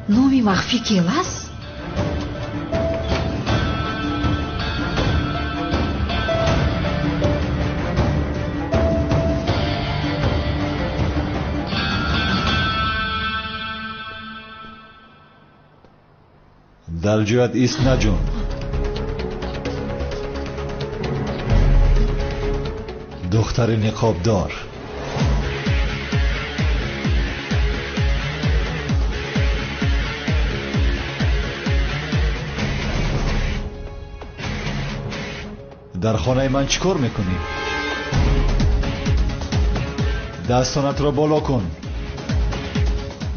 номи махфӣ келас? дар ҷоят ист наҷун. духтари ниқобдор. дар хонаи ман чӣ кор мекунӣ? дастонатро боло кун.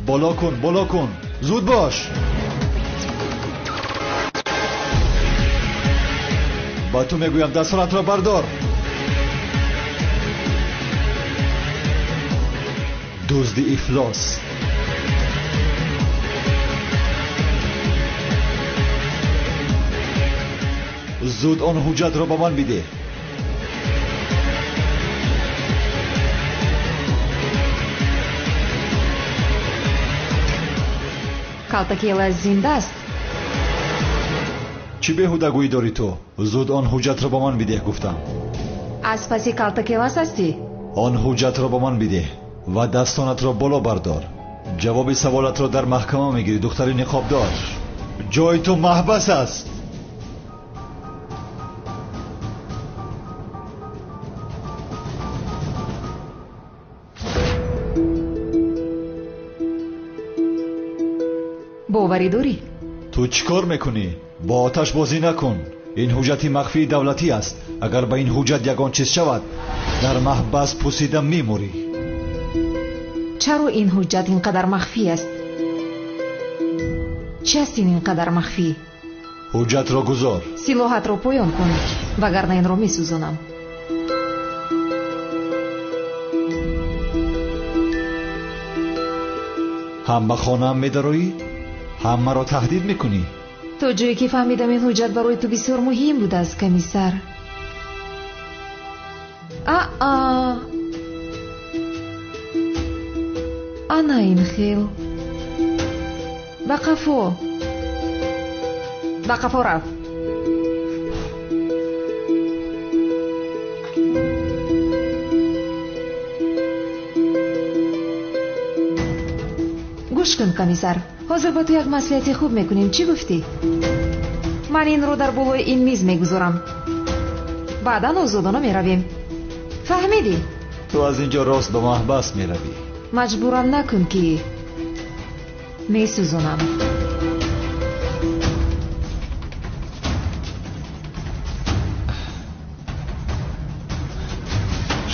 боло кун, боло кун. зуд бош. ба ту мегӯям дастонатро бардор. дузди ифлос. зуд он ҳуҷҷатро ба ман бидеҳ. калтакиелас зинда аст? чӣ беҳудагӯӣ дорӣ ту? зуд он ҳуҷҷатро ба ман бидеҳ гуфтам. аз паси калтакиелас ҳастӣ? он ҳуҷҷатро ба ман бидеҳ ва дастонатро боло бардор. ҷавоби саволатро дар маҳкама мегирӣ, духтари ниқобдор. ҷои ту маҳбас аст. боварӣ дорӣ? ту чӣ кор мекунӣ? бо оташ бозӣ накун. ин ҳуҷҷати махфии давлатӣ аст. агар ба ин ҳуҷҷат ягон чиз шавад, дар маҳбас пусида мемурӣ. чаро ин ҳуҷҷат ин қадар махфӣ аст? чӣ аст ин қадар махфӣ? ҳуҷҷатро гузор. силоҳатро поён кун, вагарна инро месӯзонам. ҳам ба хонаам медароӣ? ҳам маро таҳдид мекунӣ? то ҷое ки фаҳмидам ин ҳуҷҷат барои ту бисёр муҳим будааст, комиссар. ана ин хел. ба қафо. ба қафо рав. гӯш кун, комиссар. ҳозир ба ту як маслиҳати хуб мекунем. чӣ гуфтӣ? ман инро дар болои ин миз мегузорам. баъдан озодона меравем. фаҳмидӣ? ту аз ин ҷо рост ба маҳбас меравӣ. маҷбурам накун ки месӯзонам.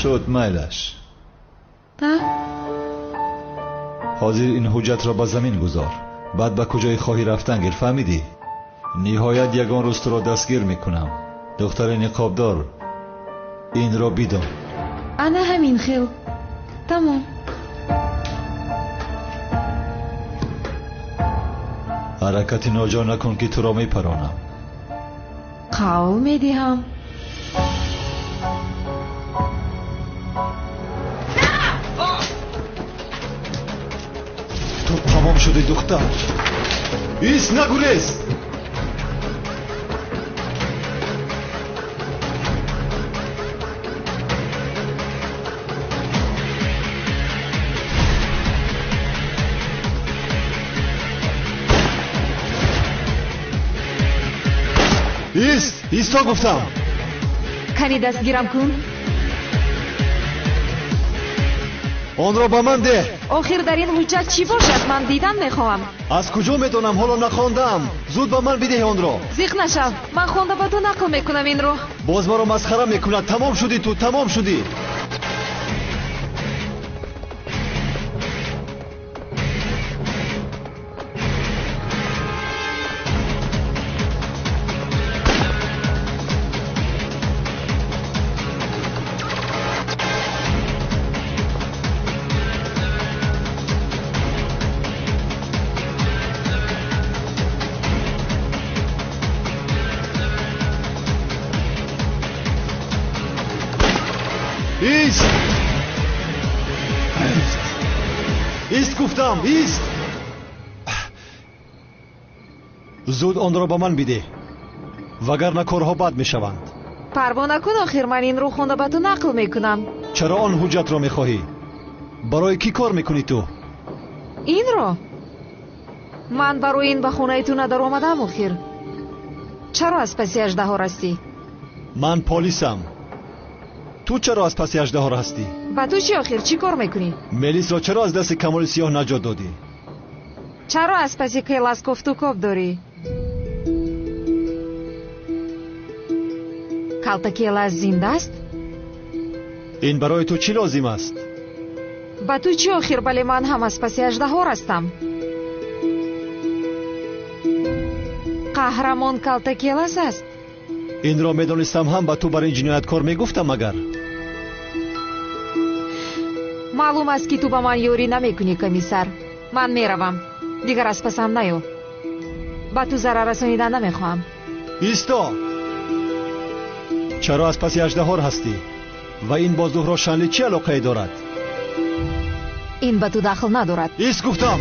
шуд майлаш. ҳозир ин ҳуҷҷатро ба замин гузор. баъд ба куҷое хоҳӣ рафтан гир, фаҳмидӣ? ниҳоят ягон рӯз туро дастгир мекунам. духтари ниқобдор, инро бидон. ана ҳамин хел. тамом. ҳаракати ноҷо накун ки туро мепаронам. қавл медиҳам. ту тамом шуди духтар. ист, нагурез. исто гуфтам. кани дастгирам кун. онро ба ман деҳ. охир дар ин ҳуҷҷат чӣ бошад? ман дидан мехоҳам. аз куҷо метонам? ҳоло нахондаам. зуд ба ман бидеҳ онро. зиқ нашав. ман хонда ба ту нақл мекунам инро. боз маро масхара мекунад. тамом шудӣ ту, тамом шудӣ. ایست گفتم، ایست. زود آن را به من بده وگرنه کارها بد میشوند. پروانه کن آخر من این رو خونده به تو نقل میکنم. چرا آن حجت را میخواهی؟ برای کی کار میکنی تو؟ این رو من برای این به خونه تو ندار آمدم آخر. چرا از پسی اژدها رستی؟ من پلیسم. تو چرا از پسی اژدها هستی؟ با تو چی آخر؟ چی کار میکنی؟ ملیس را چرا از دست کمال سیاه نجات دادی؟ چرا از پسی کلاسکوف تو کاب داری؟ کلتکیلا زنده است؟ این برای تو چی لازم است؟ با تو چی آخر؟ بله من هم از پسی اژدها رستم. قهرمان کلتکیلاس است. این را میدانستم هم با تو برای این جنایتکار میگفتم مگر؟ معلوم است که تو با من یوری نمیکنی کمیسر. من میروم. دیگر از پسم نیو. با تو ضرر رسانیدن نمیخواهم. ایستا! چرا از پسی اژدها هستی؟ و این با زهرا شنلی چی علاقه دارد؟ این به تو دخل ندارد. ایست گفتم!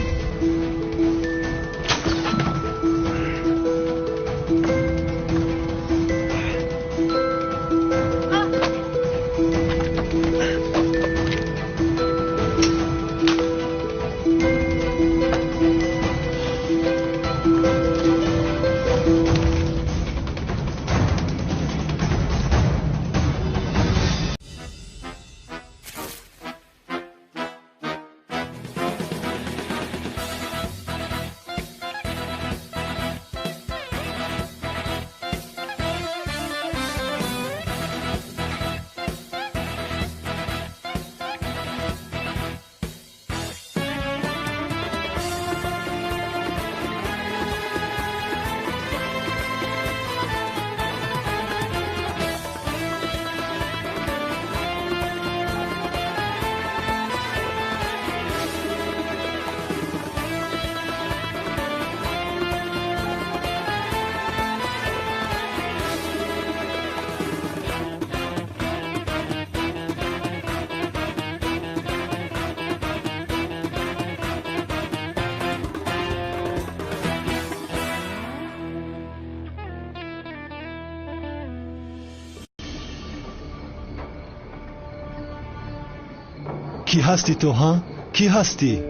کی هستی تو ها؟ کی هستی؟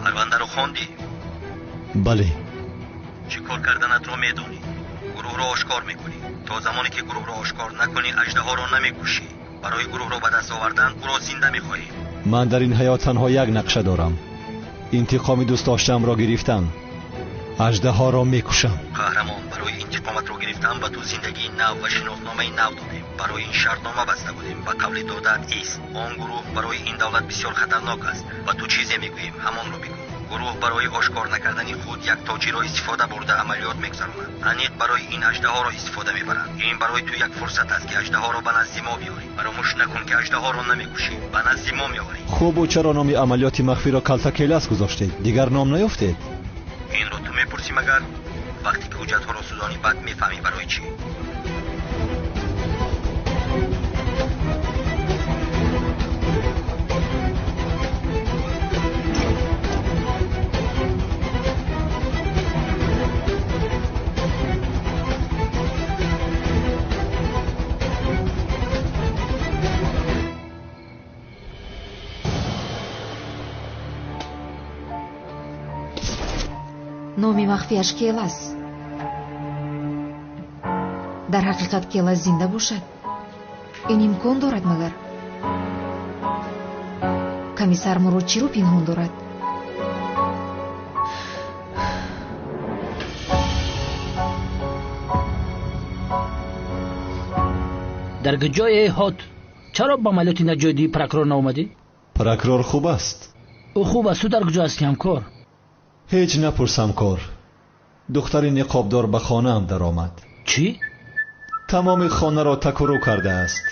پرونده رو خوندی؟ بله. چی کار کردنت رو میدونی؟ گروه رو آشکار میکنی. تا زمانی که گروه رو آشکار نکنی اژدها رو نمیکشی. برای گروه رو به دست آوردن او رو زنده میخواهی. من در این حیات تنها یک نقشه دارم. انتقام دوست داشتم را گرفتن. اژدها را میکشم. قهرمان، برای انتقامت رو گرفتن به تو زندگی نو و شناخنامه نو دادیم. برای این شرطنامه بسته بودیم و قبل دادت است. آن گروه برای این دولت بسیار خطرناک است و تو چیزی میگوییم همان رو بگو. گروه برای آشکار نکردن خود یک تاجر را استفاده برده عملیات میگذراند. انیق برای این اژدها را استفاده میبرند. این برای تو یک فرصت است که اژدها را به نزد ما بیاری. فراموش نکن که اژدها را نمیکشی، به نزد ما میآوری. خوب و چرا نام عملیات مخفی را کلتکیلاس گذاشتید؟ دیگر نام نیافتید؟ این رو تو میپرسی مگر؟ وقتی که حجت ها را سوزانی بعد میفهمی برای چی. نامی مخفیش کیلاس. در حقیقت کیلاس زنده باشد. این امکان دارد مگر؟ کمیسر ما رو چی رو پنهان دارد؟ در جای هات چرا با عملیات نجادی پرکرور نامدی؟ پرکرور خوب است. او خوب است. تو در کجا هستی همکار؟ هیچ نپرسم کار. دختر نقابدار به خانه‌ام درآمد. چی؟ تمام خانه را تکرو کرده است.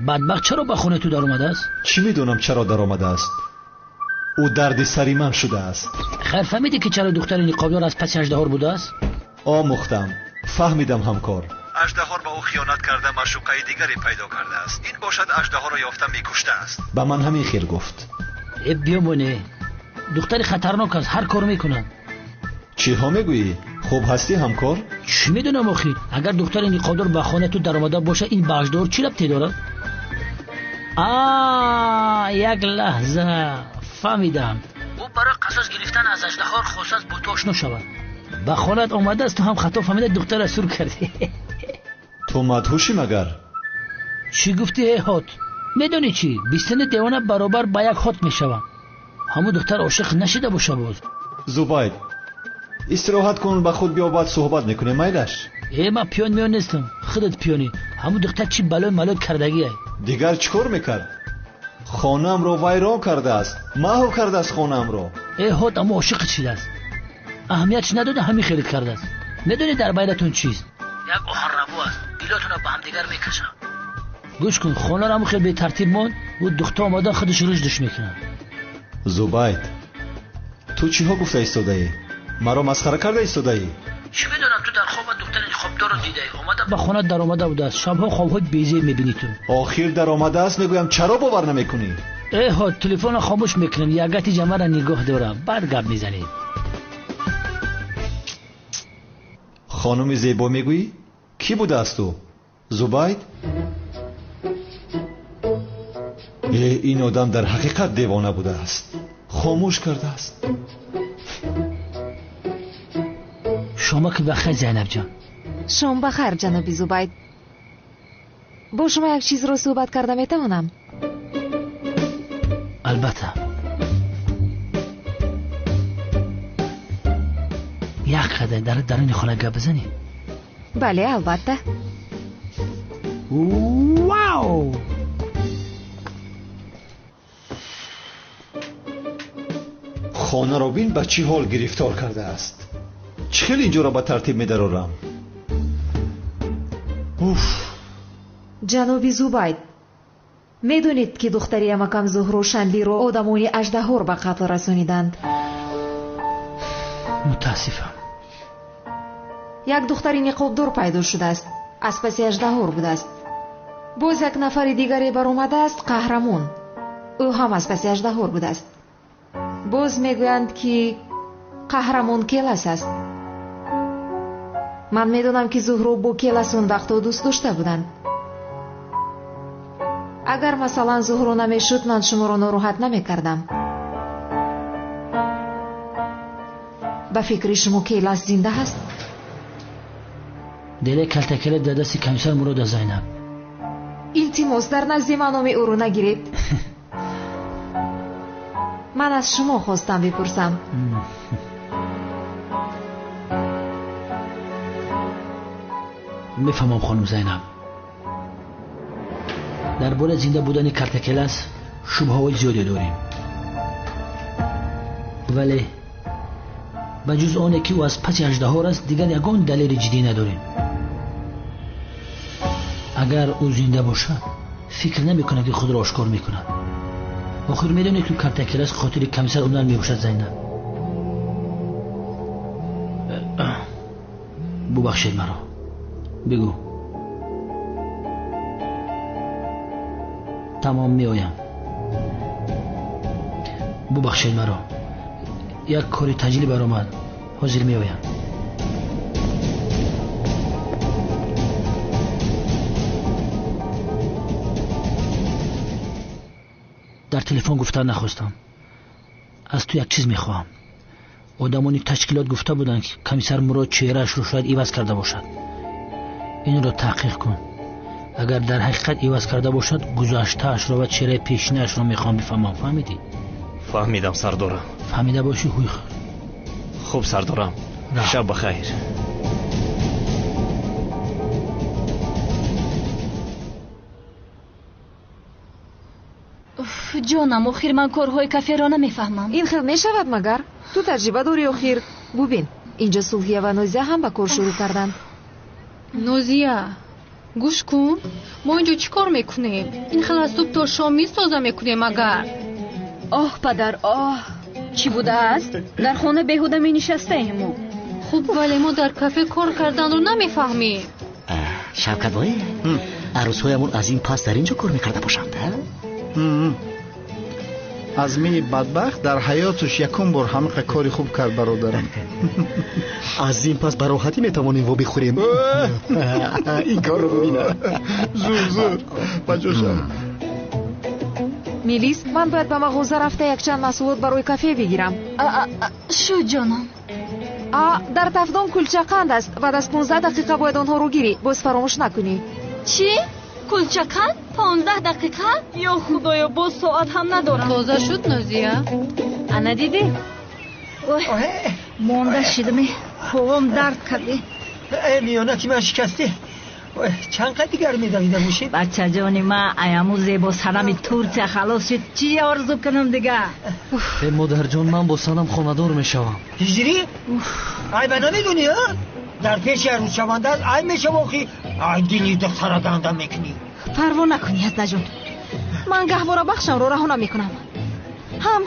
بدبخت چرا به خونه تو در اومده است؟ چی میدونم چرا درآمده است. او درد سری من شده است. خیر فهمیدی که چرا دختر نقابدار از پس اژدها بوده است؟ آموختم، فهمیدم همکار. اژدها به او خیانت کرده معشوقه دیگری پیدا کرده است. این باشد اژدها را یافته میکشته است. به من همین خیر گفت. بیامونه دختر خطرناک است، هر کار میکنن. چی ها میگویی؟ خوب هستی همکار؟ چی میدونم آخی؟ اگر دختر نقابدار به خانه تو در آمده باشه این به اژدها چی ربطی داره؟ یک لحظه فهمیدم. او برای قصاص گرفتن از اژدها خواسته است با تو آشنا شود. به خانه‌ات آمده است تو هم خطا فهمیده دختر را سور کردی. تو مدهوشی مگر؟ چی گفتی هات؟ میدونی چی؟ بیستن دیوانه برابر با یک هات میشود. همون دختر عاشق نشده باشه باز. زبید استراحت کن، به خود بیا بعد صحبت میکنه میلش. من پیان میان نیستم، خودت پیانی. همون دختر چی بلای ملای کردگی ای؟ دیگر چیکار میکرد؟ خانم رو ویران کرده است، محو کرده است خانم رو. هات اما عاشق چیده است، اهمیتش نداده همین خیلی کرده است. میدونی در بینتون چیست؟ یک آهن ربو است، گیلاتون رو به هم دیگر میکشه. گوش کن، خانه رو خیلی به ترتیب مون و دختر آمده خودش رشدش میکنه. زبید تو چی ها گفته ایستاده ای؟ مرا مسخره کرده ایستاده ای؟ چی میدونم تو در خواب دختر خوابدار رو دیده ای، اومده به خانه در آمده بوده است. شبها خوابهای بیزی میبینی تو. آخر در آمده است میگویم چرا باور نمیکنی؟ ها تلفن خاموش میکنم، یگتی جمعه را نگاه دارم بعد گپ میزنید. خانم زیبا میگویی؟ کی بوده است تو؟ زبید؟ این آدم در حقیقت دیوانه بوده است، خاموش کرده است. شما که بخیر زینب جان. شما بخیر جناب زبید. با شما یک چیز رو صحبت کرده میتوانم؟ البته. یک قدر در این خانه گپ بزنی؟ بله البته. واو، خانه را بین به چی حال گرفتار کرده است. چخیل اینجا را به ترتیب می درارم. جناب زبید میدونید که دختری امکم زهرو شنلی رو آدمانی اژدها به قتل رسانیدند. متاسفم. یک دختری نقابدار پیدا شده است، از پس اژدها بوده است. باز یک نفر دیگری بر آمده است، قهرمان. او هم از پس اژدها بوده است. باز میگویند که قهرمان کیلس است. من میدونم که زهرو با کیلس اون وقتا دوست داشته بودند. اگر مثلا زهرو نمیشد من شما را ناراحت نمیکردم. به فکر شما کیلس زنده هست؟ دل کلتکل در دست کمیسر مراد زینب. التماس در نزد من نام او رو نگیرید. من از شما خواستم بپرسم. میفهمم خانم زینب. درباره زنده بودن کلتکلس شبهه‌های زیادی داریم، ولی به جز آنه که او از پس اژدها است دیگر یگان دلیل جدی نداریم. اگر او زنده باشد فکر نمیکنه که خود را آشکار میکنه. آخر میدونه که کلتکلس خاطر کمیسر اونر میباشد. زینب ببخشید مرا، بگو. تمام میآیم. ببخشید مرا، یک کاری تجلی برآمد، حاضر میآیم. در تلفن گفتن نخواستم. از تو یک چیز میخواهم. آدمانی تشکیلات گفته بودند که کمیسر مراد چهرهش رو شاید عوض کرده باشد. این را تحقیق کن. اگر در حقیقت عوض کرده باشد گذشته‌اش را و چهره پیشینه‌اش را میخوام بفهمم. فهمیدی؟ فهمیدم سردارم. فهمیده باشی خوی خوب سردارم. شب بخیر. جانم آخر من کارهای کافه را نمیفهمم. این خیلی میشود مگر؟ تو تجربه داری آخر. ببین اینجا سلحیه و نوزیه هم به کار شروع کردن. نوزیه گوش کن، ما اینجا چی کار میکنیم؟ این خیلی از صبح تا شام میسازه میکنیم. اگر آه پدر آه، چی بوده است؟ در خانه بیهوده می نشسته ایمو. خوب ولی ما در کافه کار کردن رو نمیفهمیم. شوکت بایی عروسهایمون از این پس در اینجا کار میکرده باشند. ازمی بدبخت در حیاتش یکم بار همه کاری خوب کرد برادرم. از این پس براحتی میتوانیم و بخوریم. این کار رو ببینه. زور بجوشم. میلیس، من باید به مغازه رفته یک چند محصولات برای کافه بگیرم. شو جانم؟ در تفدان کلچه قند است. بعد از 15 دقیقه باید آنها رو گیری. باز فراموش نکنی. چی؟ کلچه قند؟ 15 دقیقه؟ یا خدایا باز ساعت هم ندارم. تازه شد نوزیه؟ انا دیدی؟ مانده شدمی، پاهم درد کرده. میانه که من شکسته. چند قد دیگر میدویده باشید؟ بچه جانی من ایامو زیبا سنمی تورچه خلاص شد. چی آرزو کنم دیگه؟ مادر جان من با سنم خاندار میشوم. هجری؟ ای به نمیدونی ها؟ در پیش روز شونده است ای میشه واقعی ای دینی دختره گندم میکنی. پروا نکنی از نجون، من گهواره بخشم رو رها نمیکنم. هم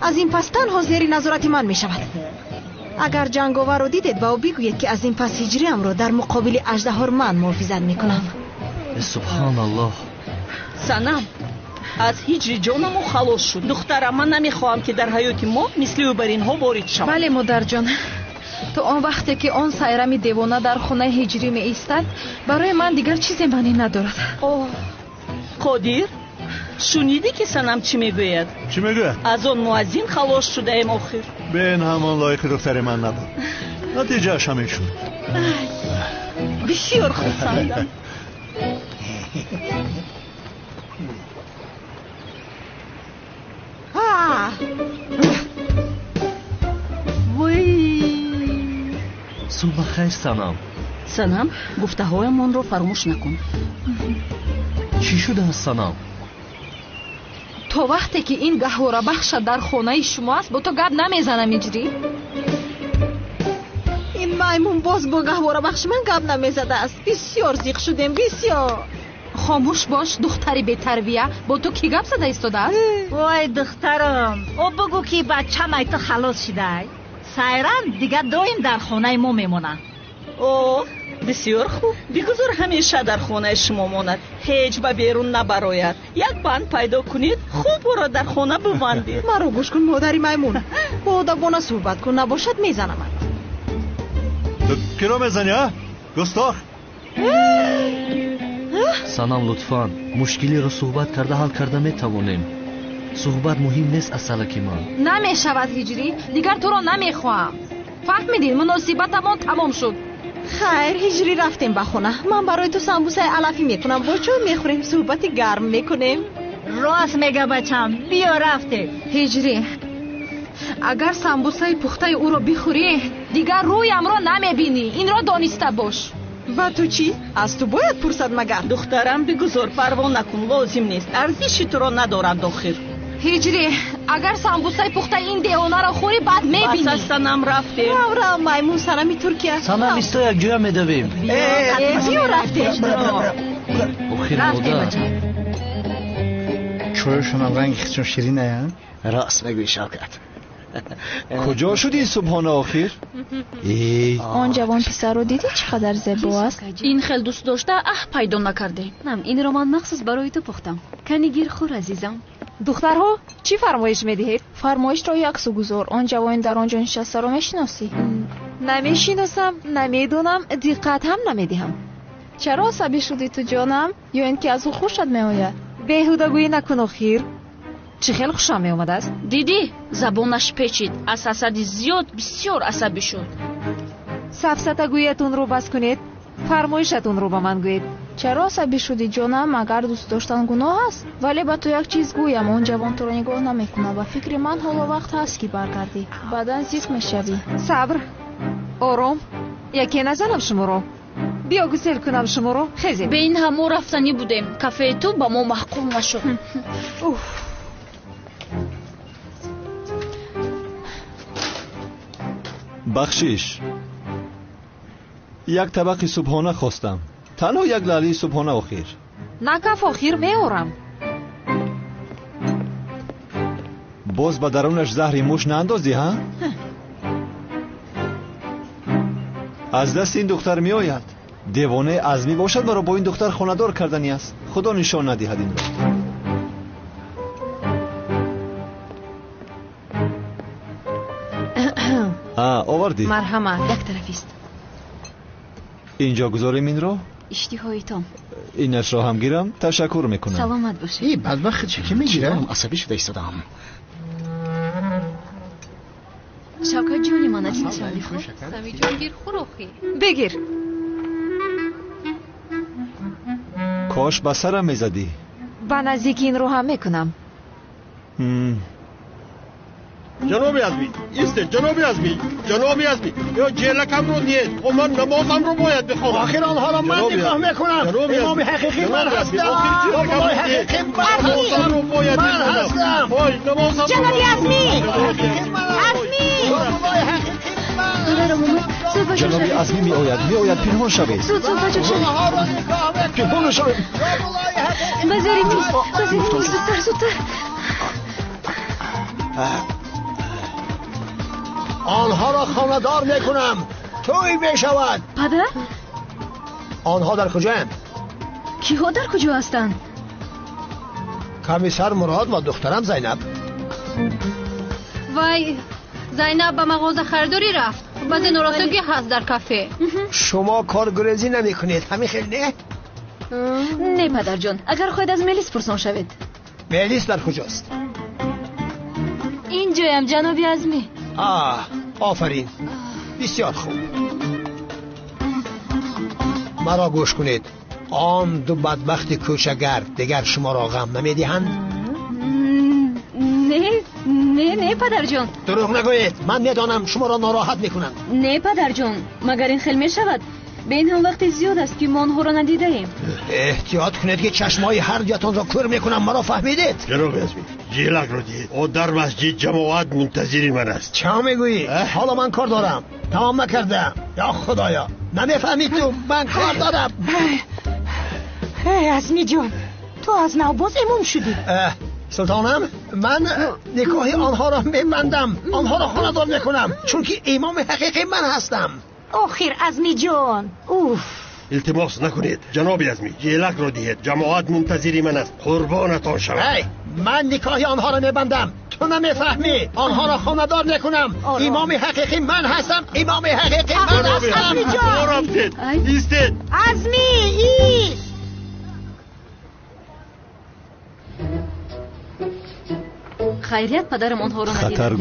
از این پس تنها زیر نظارت من میشود. اگر جنگاور رو دیدید با او بگویید که از این پس هجری هم رو در مقابل اژدها من محافظت میکنم. سبحان الله. سنم از هجری جانمو خلاص شد. دخترم من نمیخواهم که در حیات ما مثل او بر اینها وارد شود. بله مادر جان، تو آن وقتی که آن سایرمی دیوانه در خانه هجری می ایستد برای من دیگر چیزی معنی ندارد. قادر شنیدی که سنم چی میگوید؟ چی میگوید؟ از آن مؤذن خلاص شده ایم آخر. بین همان لایق دختر من نبود. نتیجه اش همین شد. بسیار خرسندم. صبح خیر سنم. سنم گفته هایمان رو فراموش نکن. چی شده است سنم؟ تا وقتی که این گهواره بخش در خانه شما است با تو گپ نمیزنم هجری. این میمون باز با گهواره بخش من گپ نمیزده است. بسیار زیق شدیم بسیار. خاموش باش دختری بی تربیه، با تو کی گپ زده ایستاده است؟ وای دخترم او بگو که بچه مای تو خلاص شده. سایران دیگه دایم در خانه ما میمونن. اوه بسیار خوب، بگذار همیشه در خانه شما ماند، هیچ به بیرون نبراید. یک بند پیدا کنید خوب او را در خانه ببندید. مرا گوش کن مادری میمون، با ادبانه صحبت کن، نباشد میزنم. کی رو میزنی ها؟ گستاخ. سنم لطفاً مشکلی رو صحبت کرده حل کرده میتوانیم. صحبت مهم نیست از سلکی من. نمیشود هجری، دیگر تو را نمیخواهم. فهمیدین مناسبتمان تمام شد. خیر هجری رفتیم به خونه. من برای تو سمبوسه علفی میکنم، با چای میخوریم، صحبت گرم میکنیم. راست میگه بچم، بیا رفته. هجری اگر سمبوسه پخته او را بخوری دیگر رویم را نمیبینی، این را دانسته باش. با تو چی؟ از تو باید پرسد مگر؟ دخترم بگذار پروا نکن، لازم نیست، ارزشی تو را ندارد آخر. هجری اگر سمبوسه پخته این دیوانه را خوری بعد میبینی. بس سنم رفته. را میمون سنمی ترکیه. سنم ایستا یک جویا میدویم. بیا رفته. آخر مادر چویشون هم رنگ خیچون شیرینه ها؟ راست میگوی شوکت. کجا شدی صبحانه آخر؟ آن جوان پسر رو دیدی چقدر زیبا است؟ این خیلی دوست داشته پیدا نکرده. نم این رو من مخصوص برای تو پختم. کنی گیر خور عزیزم. دخترها چی فرمایش میدهید؟ فرمایش را یک سو گذار. آن جوان در آنجا نشسته رو میشناسی؟ نمیشناسم، نمیدونم، دقت هم نمیدهم. چرا عصبی شدی تو جانم؟ یا اینکه از او خوشت میآید؟ بیهوده گویی نکن آخر. چه خیلی خوشم می اومده است. دیدی زبانش پیچید، از حسد زیاد بسیار عصبی شد. سفسطه گویتون رو بس کنید، فرمایشتون رو با من گویید. چرا عصبی شدی جانم؟ مگر دوست داشتن گناه است؟ ولی با تو یک چیز گویم، اون جوان تو رو نگاه نمیکنه و فکر من حالا وقت هست که برگردی، بعدن زیق میشوی. صبر، آرام، یکی نزنم شما رو، بیا گسل کنم شما رو. خیزی به این همو رفتنی بودیم، کافه تو با ما محکوم نشد. بخشش یک طبق صبحانه خواستم. تنها یک لاله صبحانه آخر. نه کف آخر میارم. باز به درونش زهر موش ناندازی ها؟ از دست این دختر می آید. دیوانه عزمی باشد مرا با این دختر خاندار کردنی است. خدا نشان ندهد این را. آوردی؟ مرحمت. یک طرفی است. اینجا گذاریم این را؟ اشتهایتان. اینش را هم گیرم. تشکر میکنم. سلامت باشه. ای بدبخت چکی میگیره؟ عصبی شده ایستادم. شوکت جونی مانا چی نشانی خوب؟ سمی جون گیر خوروخی. بگیر. کاش به سرم میزدی. به نزدیک این رو هم میکنم. جنابی ازمی ایسته. جنابی ازمی یا جلکم رو دید. خب من نمازم رو باید بخونم. آخر آنها را من نگاه میکنم. امام حقیقی من هستم. امام حقیقی من هستم. جنابی ازمی جنابی عزمی می آید پنهان شوید. زود بچه شوید. پنهان شوید. بذاریم زودتر. آنها را خاندار میکنم. توی بشود. پدر؟ آنها در کجاند؟ کیها در کجا هستند؟ کمیسر مراد و دخترم زینب. وای زینب به مغازه خریداری رفت. بعضی نوراستگی هست در کافه. شما کارگریزی نمی کنید همین خیلی نه؟ نه پدر جان، اگر خواهید از ملیس پرسان شوید. ملیس در کجاست؟ اینجایم جنابی ازمی. آفرین، بسیار خوب. مرا گوش کنید. آن دو بدبخت کوچگر دیگر شما را غم نمیدهند؟ نه پدر جان. دروغ نگویید. من میدانم شما را ناراحت میکنند. نه پدر جان، مگر این خیل می شود؟ به این هم وقت زیاد است که ما آنها را ندیده ایم. احتیاط کنید که چشمای هر جاتان را کور میکنم. مرا فهمیدید؟ جناب ازمی جیلک رو دید. او در مسجد جماعت منتظری من است. چه میگویی؟ حالا من کار دارم. تمام نکردم. یا خدایا نمیفهمید تو؟ من کار دارم. ازمی جان تو از نو باز امام شدی. سلطانم من نکاح آنها را میبندم. آنها را خاندار میکنم چون که امام حقیقی من هستم. آخر ازمی جان التماس نکنید جناب ازمی. جیلک رو دید. جماعت منتظری من است. قربانتان شود. من نکاح آنها را میبندم. تو نمیفهمی. آنها را خاندار میکنم. امام حقیقی من هستم. امام حقیقی من هستم. ازمی جان رفتید ایستید. ازمی خیریت پدرم آنها را ندید. خطر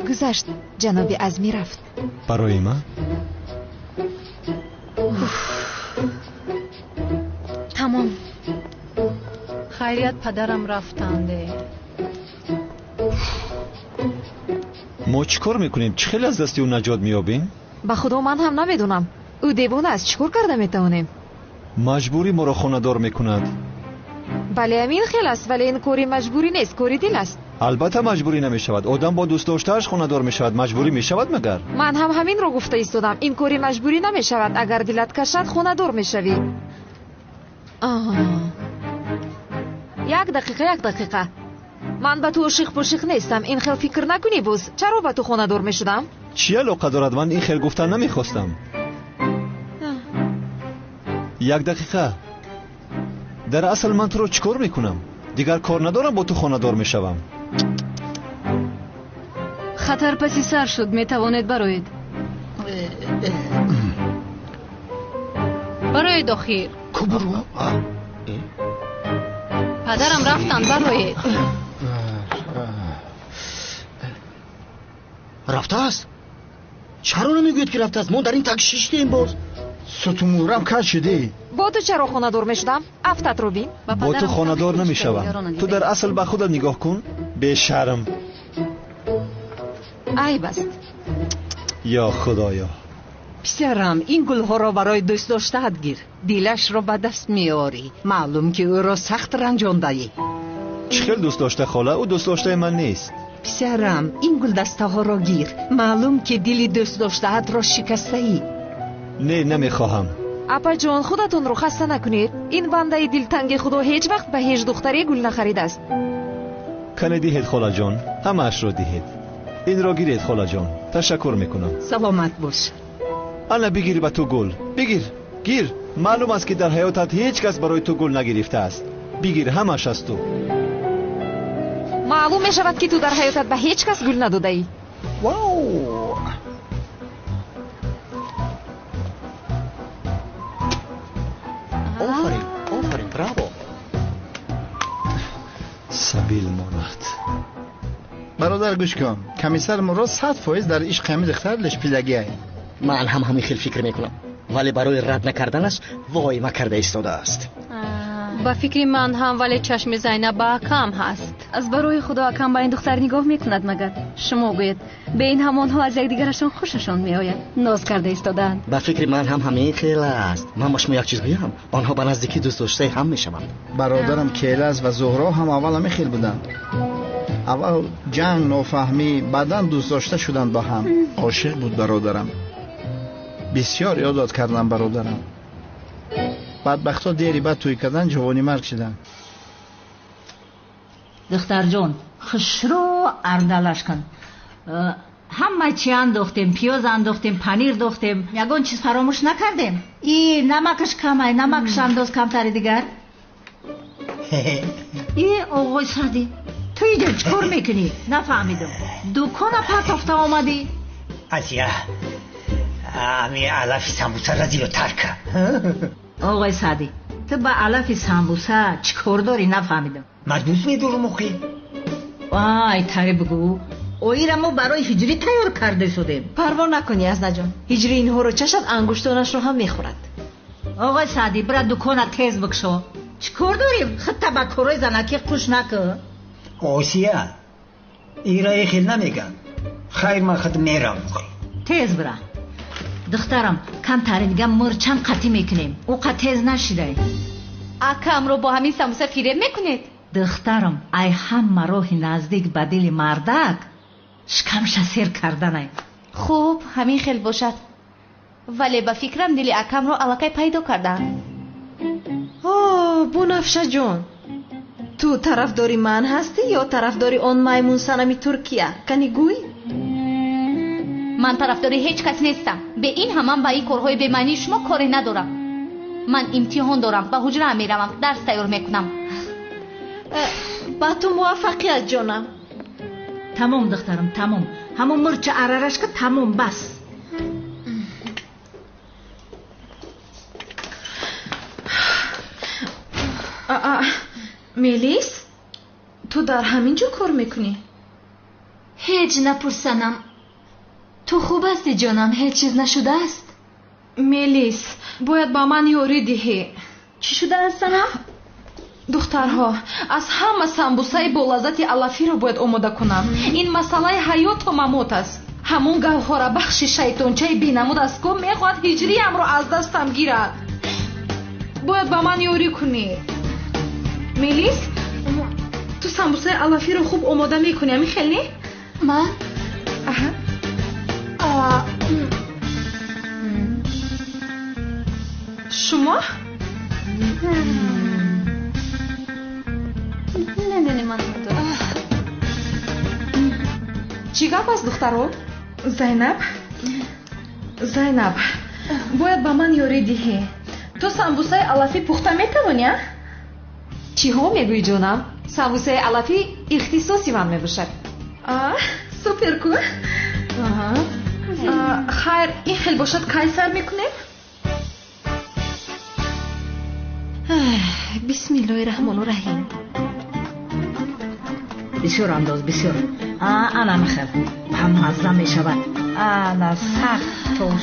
گذشت. جنابی ازمی رفت. برای من؟ تمام. خیریت پدرم رفتنده. ما چیکار میکنیم؟ چه خیلی از دستی اون نجات میابیم؟ به خدا من هم نمیدونم. او دیوانه است. چیکار کرده میتونیم؟ مجبوری ما را خاندار میکند. بله همین خیلی است، ولی این کوری مجبوری نیست، کوری دل است. البته مجبوری نمیشود. آدم با دوست داشتهش خاندار میشود. مجبوری میشود مگر؟ من هم همین رو گفته ایستادم. این کوری مجبوری نمیشود. اگر دلت کشد خاندار میشوی. یک دقیقه. من به تو عاشق پوشیق نیستم. این خیل فکر نکنی بوز. چرا به تو خاندار میشدم؟ چی علاقه دارد؟ من این خیل گفتن نمیخواستم. یک دقیقه. در اصل من تو رو چیکار میکنم؟ دیگر کار ندارم با تو خاندار میشوم. خطر پسی سر شد. میتوانید برایید. برایید آخیر. کبرو. پدرم رفتن. برایید. رفته است؟ چرا نمیگوید که رفته است؟ ما در این تک شیشتیم باز. ستمورم کج شدی. با تو چرا خاندار میشدم؟ افتت رو بین. با تو خاندار نمیشوم. تو در اصل به خودت نگاه کن. به شرم. ای بس. یا خدایا. پسرم این گلها را برای دوست داشته‌ات گیر. دیلش را به دست میاری. معلوم که او را سخت رنجانده‌ای. چه خیلی دوست داشته خاله؟ او دوست داشته من نیست. پسرم این گل دسته ها را گیر. معلوم که دلی دوست داشته‌ات را شکسته ای. نه نمیخواهم. اپا جان خودتون رو خسته نکنید. این بنده دلتنگ خدا هیچ وقت به هیچ دختری گل نخرید است. کنه دهید خاله جان، همه اش را دهید. این را گیرید خاله جان. تشکر میکنم. سلامت باش. انا بگیر به تو گل. بگیر. گیر. معلوم است که در حیاتت هیچ کس برای تو گل نگرفته است. بگیر، همش از تو. معلوم می شود که تو در حیاتت به هیچ کس گل نداده ای. واو. آفرین براو. سبیل ماند. برادر گوش کن. کمیسر مراد 100% در عشق همین دختر لشپیلگی است. من هم همین خیلی فکر میکنم، ولی برای رد نکردنش وای ما کرده ایستاده است. با فکری من هم، ولی چشم زینب با اکم هست. از برای خدا اکم با این دختر نگاه میکند مگر؟ شما گوید به این همانها از یکدیگرشان خوششان میآید، ناز کرده ایستادند. با فکری من هم همین خیلی است. من با شما یک چیز بگم، آنها به نزدیکی دوست داشته هم میشوند. برادرم کیلاس و زهرا هم اول همین خیلی بودند. اول جنگ نافهمی، بعداً دوست داشته شدند با هم. عاشق بود برادرم. بسیار یادت کردم برادرم. بدبختا دیری بعد توی کردن جوانی مرگ شدن. دختر جان خشرو اردلش کن. همه چی انداختیم، پیاز انداختیم، پنیر داختیم، یگان چیز فراموش نکردیم. این نمکش کمه، نمکش انداز کمتر دیگر. این آقای سعدی تو اینجا چکار میکنی؟ نفهمیدم. دکان پرتافته آمدی؟ آسیا امی علف سمبوسه را زیرو ترکه. آقای سعدی تو با علف سمبوسه چکار داری؟ نفهمیدم. مجبوس میدور مخی. وای تری بگو. اوی را ما برای هجری تیار کرده شدیم. پروا نکنی از نجان، هجری اینها رو چشد انگشتانش رو هم میخورد. آقای سعدی برا دکانت تیز بکشو. چکار داریم؟ خود تبکروی زنکی خوش نکن. آسیا ایرای خیل نمیگم. خیر من خود میرم. تیز برا. دخترم کم تری دیگه مرچن قطی میکنیم. او قطع تیز نشیده. اکم رو با همین سموسه فیره میکنید؟ دخترم ای هم راه نزدیک به دل مردک شکمش سیر کردنه. خوب همین خیل باشد، ولی با فکرم دل اکم رو علاقه پیدا کردن. بنفشه جان، تو طرفداری من هستی یا طرفداری اون میمون صنمی ترکیه؟ کنی گوی؟ من طرفداری هیچ کس نیستم. به این همان با این کارهای بی‌معنی شما کاری ندارم. من امتحان دارم، به حجره میروم، درس تیار میکنم. با تو موافقیت جانم. تمام دخترم تمام. همون مرچ عررش که تمام بس. میلیس تو در همینجا کار میکنی؟ هیچ نپرسنم. تو خوب هستی جانم؟ هیچ چیز نشده است؟ میلیس باید با من یاری دهی. چی شده هستنم؟ دخترها از همه سمبوسه با لذت علفی رو باید آماده کنم. این مسئله حیات و ممات است. همون گوهر بخش شیطانچه بینمود از کم میخواد هجری هم رو از دستم گیرد. باید با من یاری کنی. میلیس تو سمبوسه علفی رو خوب آماده میکنی همی خیلی؟ من؟ شما؟ نه من ندارم. چی گپ است دخترو؟ زینب باید با من یاری دهی. تو سمبوسه علفی پخته میتوانی؟ چی ها میگوی جانم؟ سمبوسه علفی اختصاصی من میباشد. سوپر کو. خیر این خیلی باشد کی سر میکنیم؟ بسم الله الرحمن الرحیم. بسیار انداز بسیار. انا مخیر هم مزه می شود. انا سخت توش.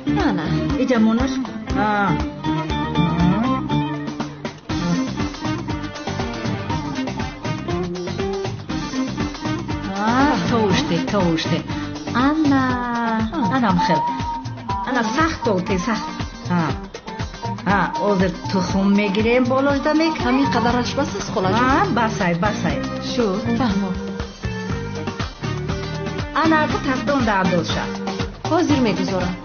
انا ایجا مونش. توشته انا مخیر. انا سخت توتی سخت. озир тухм мегирем болошда мек ҳамин қадараш бас аст холаҷон. басай шо фаҳмо анаку тастон дардоша ҳозир мегузорам.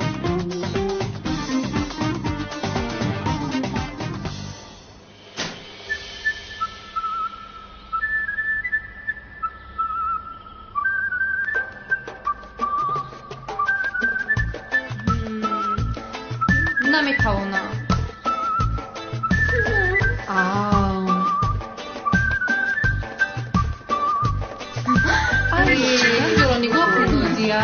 наметавонам. зора нигоҳ кун Нозия.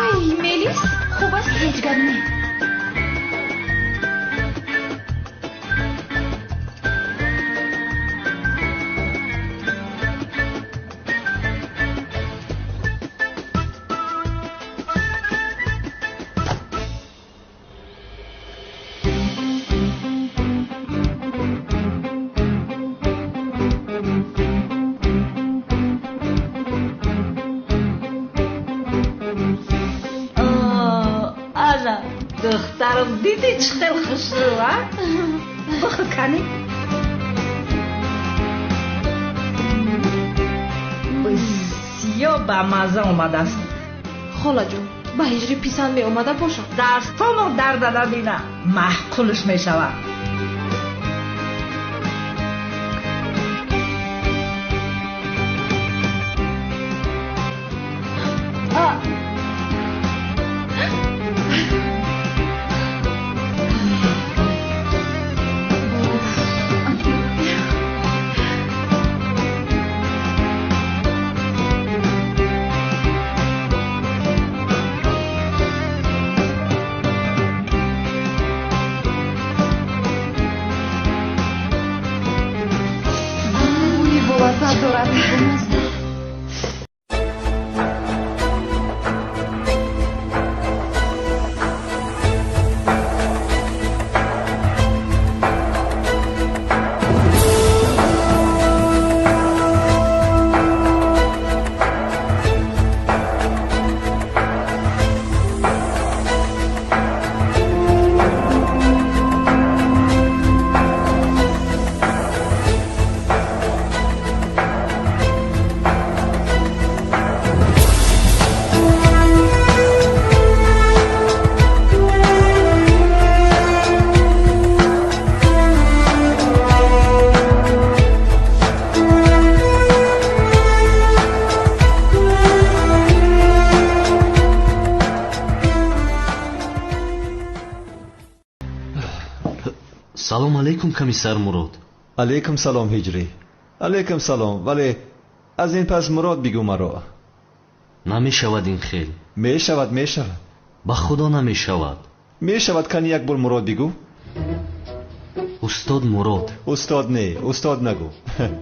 ай мелис хуб аст ҳеҷ гап не. духтарам диди чӣ хел хушрӯ бихӯкани бисёр бамаза омадааст. холаҷон ба ҳиҷрӣ писанд меомада бошад. дастону дардада бина маҳқулш мешавад. салом алейкум комиссар Мурод. алейкум салом ҳиҷрӣ. алейкум салом. вале аз ин пас Мурод бигӯ маро. намешавад ин хел. мешавад. ба худо намешавад. мешавад. кани як бор Мурод бигӯ. устод Мурод. устод не, устод нагӯ.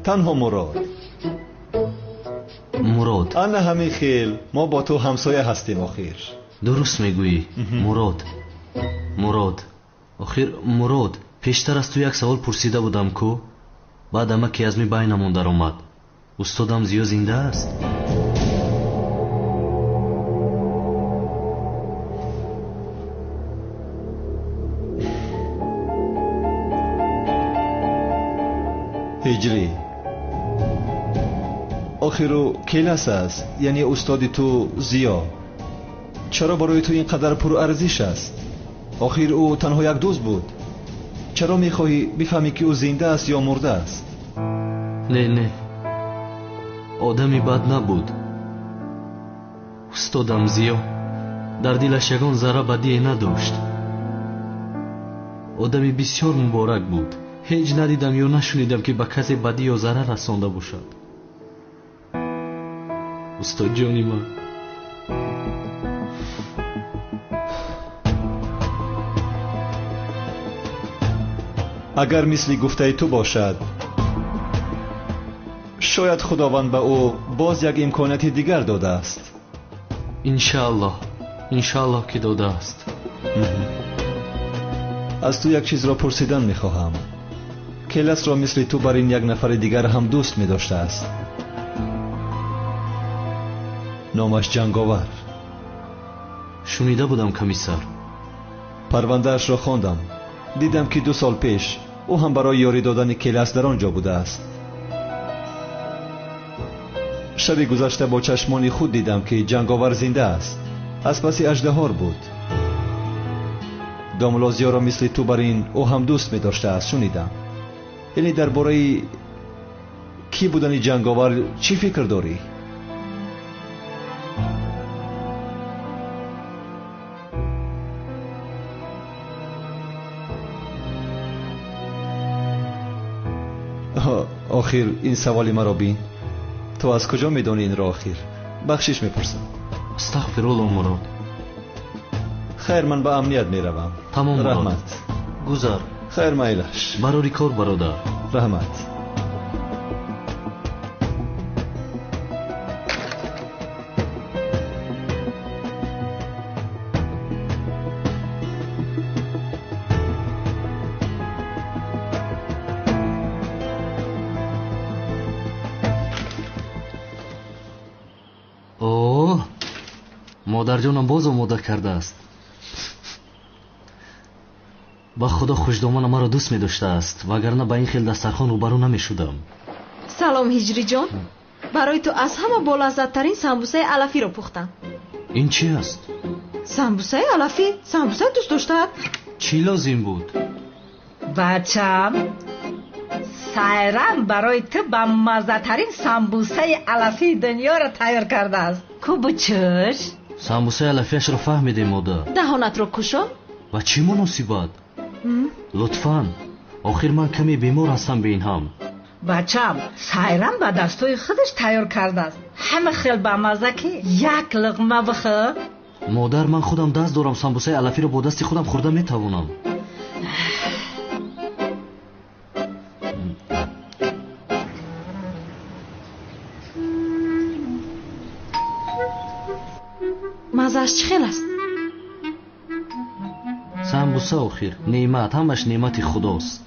танҳо Мурод. Мурод. ана ҳамин хел мо бо ту ҳамсоя ҳастем. охир дуруст мегӯӣ. Мурод. охир Мурод, пештар аз ту як савол пурсида будам ку. баъд амаки азми байнамон даромад. устодам зиё зинда аст? ҳиҷрӣ, охиру келас аст, яъне устоди ту зиё. чаро барои ту ин қадар пурарзиш аст? охир ӯ танҳо як дӯст буд. чаро мехоҳӣ бифаҳмӣ ки ӯ зинда аст ё мурдааст? не, одами бад набуд. устодам зиё дар дилаш ягон зарра бадие надошт. одами бисёр муборак буд. ҳеҷ надидам ё нашунидам ки ба касе бадӣ ё зарар расонда бошад. устодҷони ман, агар мисли гуфтаи ту бошад, шояд худованд ба ӯ боз як имконияти дигар додааст. иншааллоҳ ки додааст. аз ту як чизро пурсидан мехоҳам. келасро мисли ту бар ин як нафари дигар ҳам дӯст медоштааст? номаш ҷанговар. шунида будам комиссар. парвандаашро хондам. дидам ки 2 сол пеш ӯ ҳам барои ёрӣ додани келас дар он ҷо будааст. шаби гузашта бо чашмони худ дидам ки ҷанговар зинда аст. аз паси аждаҳор буд. домлозиёро мисли ту бар ин ӯ ҳам дӯст медоштааст. шунидам. яъне дар бораи кӣ будани ҷанговар чӣ фикр дорӣ? охир ин саволи маро бин. ту аз куҷо медонӣ инро? охир бахшиш мепурсам. астағфируллоҳ мурод. хайр, ман ба амният меравам. тамом мурод. раҳмат. гузар. хайр, майлаш. барори кор бародар. раҳмат. модарҷонам боз омода кардааст. ба худо хушдомана маро дӯст медоштааст, вагарна ба ин хел дастархон рӯбарӯ намешудам. салом ҳиҷриҷон. барои ту аз ҳама болаззаттарин самбусаи алафиро пухтам. ин чӣ аст? самбусаи алафӣ? самбуса дӯст доштаат? чӣ лозим буд? бачам, сайрам барои ту ба маззатарин самбусаи алафии дунёро тайёр кардааст. кубучуш самбусаи алафиашро фаҳмидем модар. даҳонатро кушо. ба чӣ муносибат? лутфан, охир ман каме бемор ҳастам бе ин ҳам. бачам, сайрам ба дастуи худаш тайёр кардааст. ҳама хел ба мазза ки як луқма бихӯр. модар, ман худам даст дорам, самбусаи алафиро бо дасти худам хӯрда метавонам. маззааш чӣ хел аст? самбуса охир неъмат, ҳамаш неъмати худост.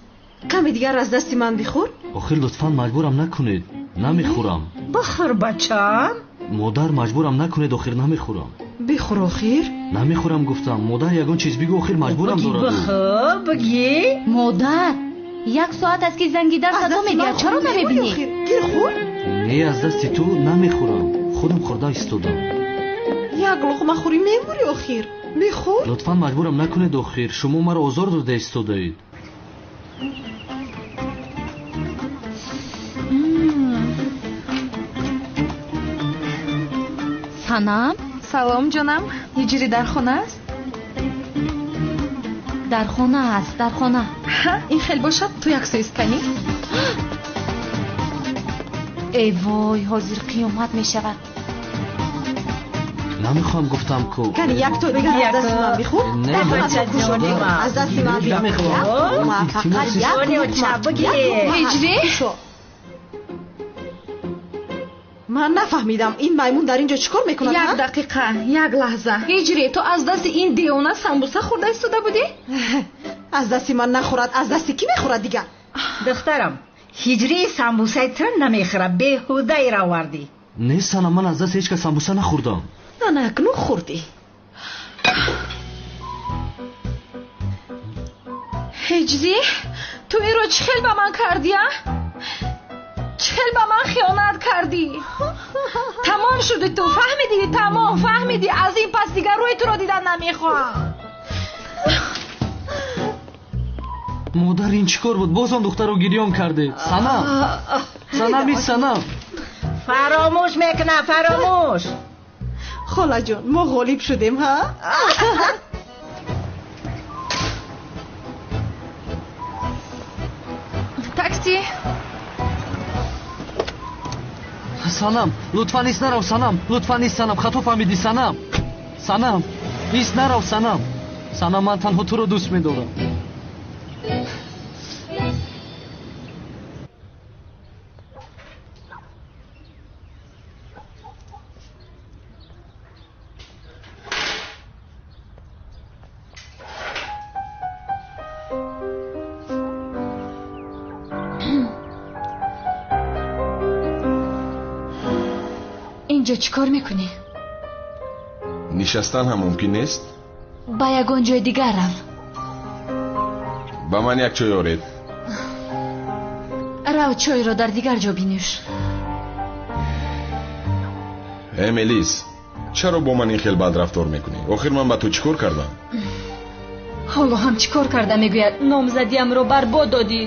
каме дигар аз дасти ман бихӯр. охир лутфан маҷбурам накунед, намехӯрам. бихӯр бачам. модар, маҷбурам накунед, охир намехӯрам. бихӯр охир. намехӯрам гуфтам. модар, ягон чиз бигӯ, охир маҷбурам дораду. бихӯр, бигӣ. модар, 1 соат аст ки занги дар садо мегӯяд, чаро намебинӣ? гир хӯр. не, аз дасти ту намехӯрам. худам хӯрда истодам. як луқма хӯрӣ мемурӣ охир. бихӯр. лутфан маҷбурам накунед охир. шумо маро озор дода истодаед. санам. салом ҷонам. ҳиҷри дар хона аст? дар хона аст, дар хона. ин хел бошад, ту як сӯ исканӣ. эй вой, ҳозир қиёмат мешавад. намехоҳам гуфтам ку. кани як то дигар аз дасти ман бихӯр. аз дасти ман бихӯр. фақат як луқма бигир. ҳиҷри? ман нафаҳмидам ин маймун дар ин ҷо чӣ кор мекунад? як дақиқа, як лаҳза. ҳиҷри, ту аз дасти ин девона самбуса хӯрда истода будӣ? аз дасти ман нахӯрад, аз дасти кӣ мехӯрад дигар? духтарам, ҳиҷри самбусаи ту намехӯрад, беҳуда ира овардӣ. не санам, ман аз дасти ҳеҷ кас самбуса нахӯрдам. нанакну хӯрдӣ. ҳиҷри, ту инро чӣ хел ба ман кардия? чӣ хел ба ман хиёнат кардӣ? тамом шуди ту, фаҳмидӣ? тамом фаҳмидӣ? аз ин пас дигар рӯи туро дидан намехоҳам. модар, ин чӣ кор буд? боз он духтаро гирён кардед. санам, санам, ин санам. фаромӯш мекунам, фаромӯш. холаҷон, мо ғолиб шудем, ҳа? такси. санам, лутфан ист нарав. санам, лутфан ист. санам, хато фаҳмидӣ. санам, санам, ист нарав. санам, санам, ман танҳо туро дӯст медорам. اینجا چی کار میکنی؟ нишастан ҳам мумкин нест? ба ягон ҷои дигар рав. ба ман як чой оред. рав чойро дар дигар ҷо бинӯш. Мелис, чаро бо ман ин хел бад рафтор мекунӣ? охир ман ба ту чӣ кор кардам? ҳоло ҳам чӣ кор карда мегӯяд? номзадиамро барбод додӣ.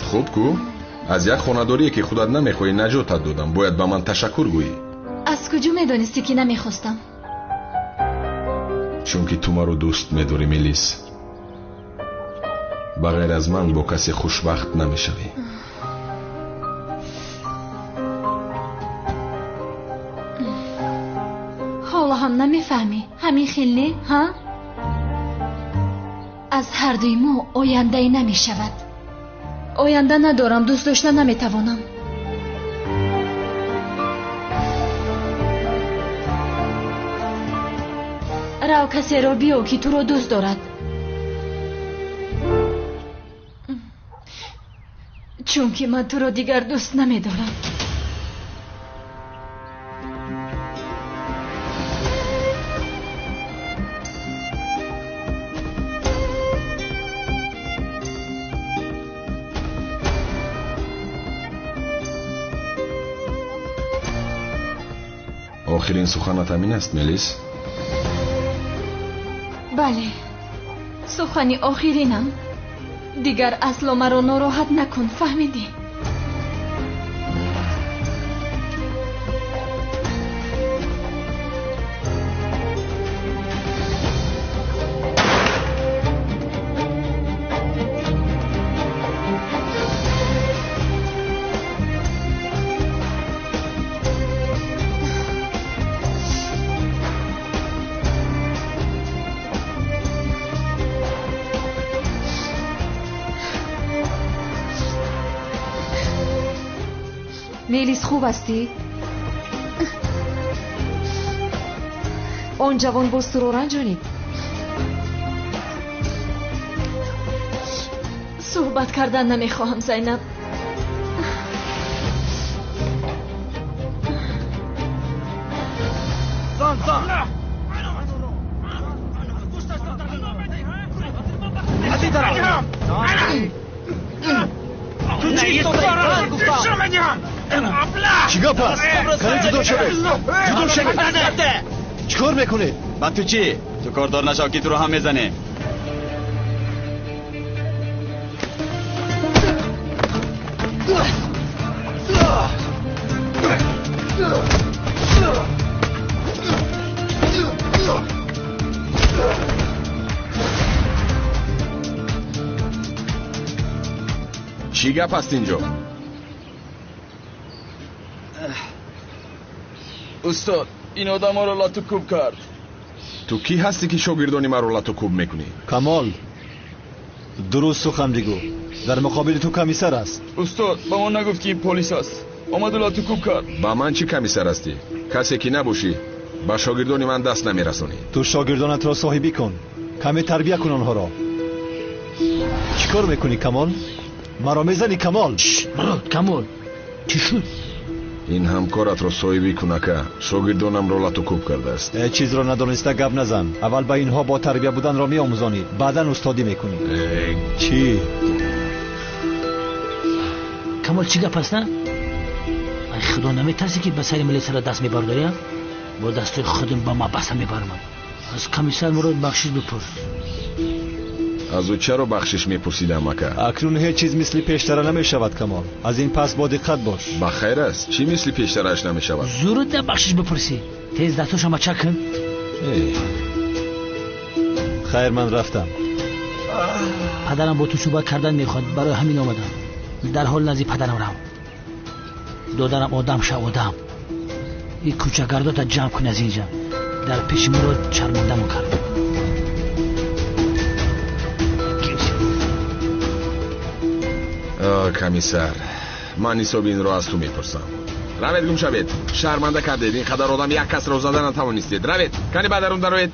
хуб ку, аз як хонадорие ки худат намехоҳӣ наҷотат додам. бояд ба ман ташаккур гӯӣ. аз куҷо медонистӣ ки намехостам? чунки ту маро дӯст медорӣ Мелис. ба ғайр аз ман бо касе хушбахт намешавӣ. ҳоло ҳам намефаҳмӣ? ҳамин хел не ҳа? аз ҳардуи мо ояндаи намешавад. оянда надорам, дӯст дошта наметавонам. рав касеро биё ки туро дӯст дорад. чунки ман туро дигар дӯст намедорам. охирин суханат ҳамин аст Мелис? бале, сухани охиринам. дигар асло маро нороҳат накун, фаҳмидӣ? ملیس خوب هستی؟ آن جوان باز تو رو رنجانید. صحبت کردن نمیخواهم زینب. زن چی گپ است؟ کاری جدا شده. جدا شده. چیکار میکنی؟ با تو چی؟ تو کاردار نشو که تو رو هم میزنه. چی گپ است اینجا؟ استاد این آدم ها رو لاتو کوب کرد. تو کی هستی که شاگردانی ما رو لاتو کوب میکنی؟ کمال درست سخن بگو. در مقابل تو کمیسر است. استاد با من نگفت که این پلیس است. آمد و لاتو کوب کرد. با من چی کمیسر هستی؟ کسی که نباشی با شاگردانی من دست نمیرسونی. تو شاگردانت را صاحبی کن. کمی تربیت کن آنها را. چیکار میکنی کمال؟ مرا میزنی کمال؟ کمال چی شد؟ این همکارت را صاحبی کنه که شاگردانم را لاتو کوب کرده است. چیز را ندانسته گپ نزن. اول با اینها با تربیت بودن را میآموزانی، بعدا استادی میکنی. چی؟ کمال چی گپ است؟ ای خدا نمیترسی که به سر ملیس را دست میبرداری؟ با دست خودم با ما بسته میبرم. از کمیسر مراد بخشش بپرس. از او چرا بخشش میپرسیدم اکا؟ اکنون هیچ چیز مثل پیشتر نمیشود کمال. از این پس با دقت باش. بخیر است. چی مثل پیشترش نمیشود؟ زورت ده بخشش بپرسی. تیز دستوش هم چک کن. خیر من رفتم. پدرم با تو صحبت کردن میخواد، برای همین آمدم. در حال نزدیک پدرم رم. دادرم آدم شو آدم. این کوچه‌گردات جمع کن از اینجا. در پیش مراد شرمنده‌مون کرد. کمیسر من حساب این رو از تو میپرسم. روید گم شوید. شرمنده کردید. این قدر آدم یک کس رو زدن نتوانستید. روید کنی بدرون دروید.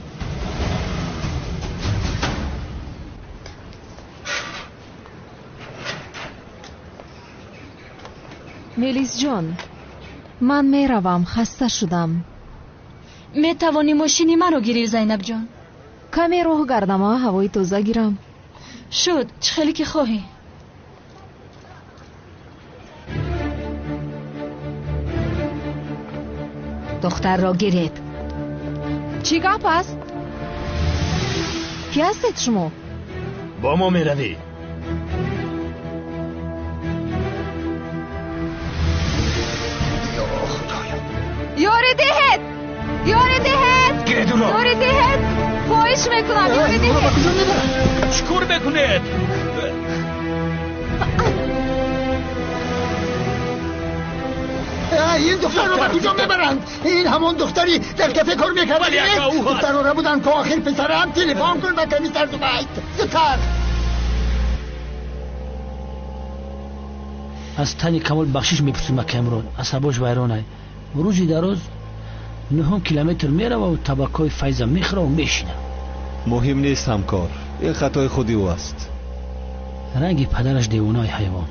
ملیس جان من میروم، خسته شدم. میتوانی ماشینی مرا گیری زینب جان؟ کمی راه گردم هوای تازه گیرم. شد چه خیلی که خواهی. دختر را گرفت. چی گپ است؟ کی هستید شما؟ با ما میروی. یاری دهید، یاری دهید، یاری دهید، خواهش میکنم یاری دهید. چیکار بکنید؟ این دختر رو به کجا میبرند؟ این همون دختری در کفه کار میکرد. دختر رو بودن که آخر پسرم تلفن کن و کمیسر زبید زودتر. از تنی کمال بخشش میپرسیم که امروز عصباش ویرانه. روزی در روز 9 کیلومتر میره و طبقای فیضم میخوره و میشینه. مهم نیست همکار، این خطای خودی او است. رنگی پدرش دیوانای حیوان.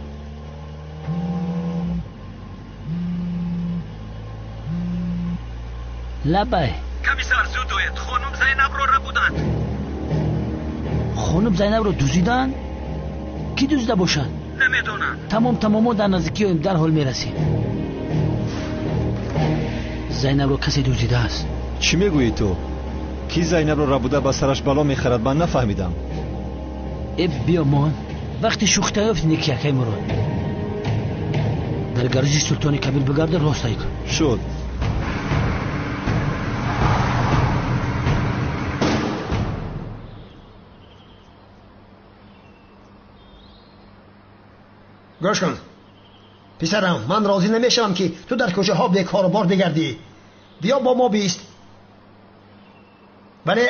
لبه کمیسر زود دوید. خانم زینب رو بودند. خانم زینب رو دوزیدن؟ کی دوزیده باشد؟ نمیدونم. تمام در نزدیکی ایم در حال میرسیم. زینب رو کسی دوزیده است. چی میگویی تو؟ کی زینب رو ربوده با سرش بلا میخرد؟ من نفهمیدم. بیا مان وقتی شوخته یافت نیکی اکی مراد در گرجی سلطانی کبیر بگرده راستایی کن. شد. گوش کن پسرم، من راضی نمیشم که تو در کوچه ها بیکار و بار بگردی. بیا با ما بیست. ولی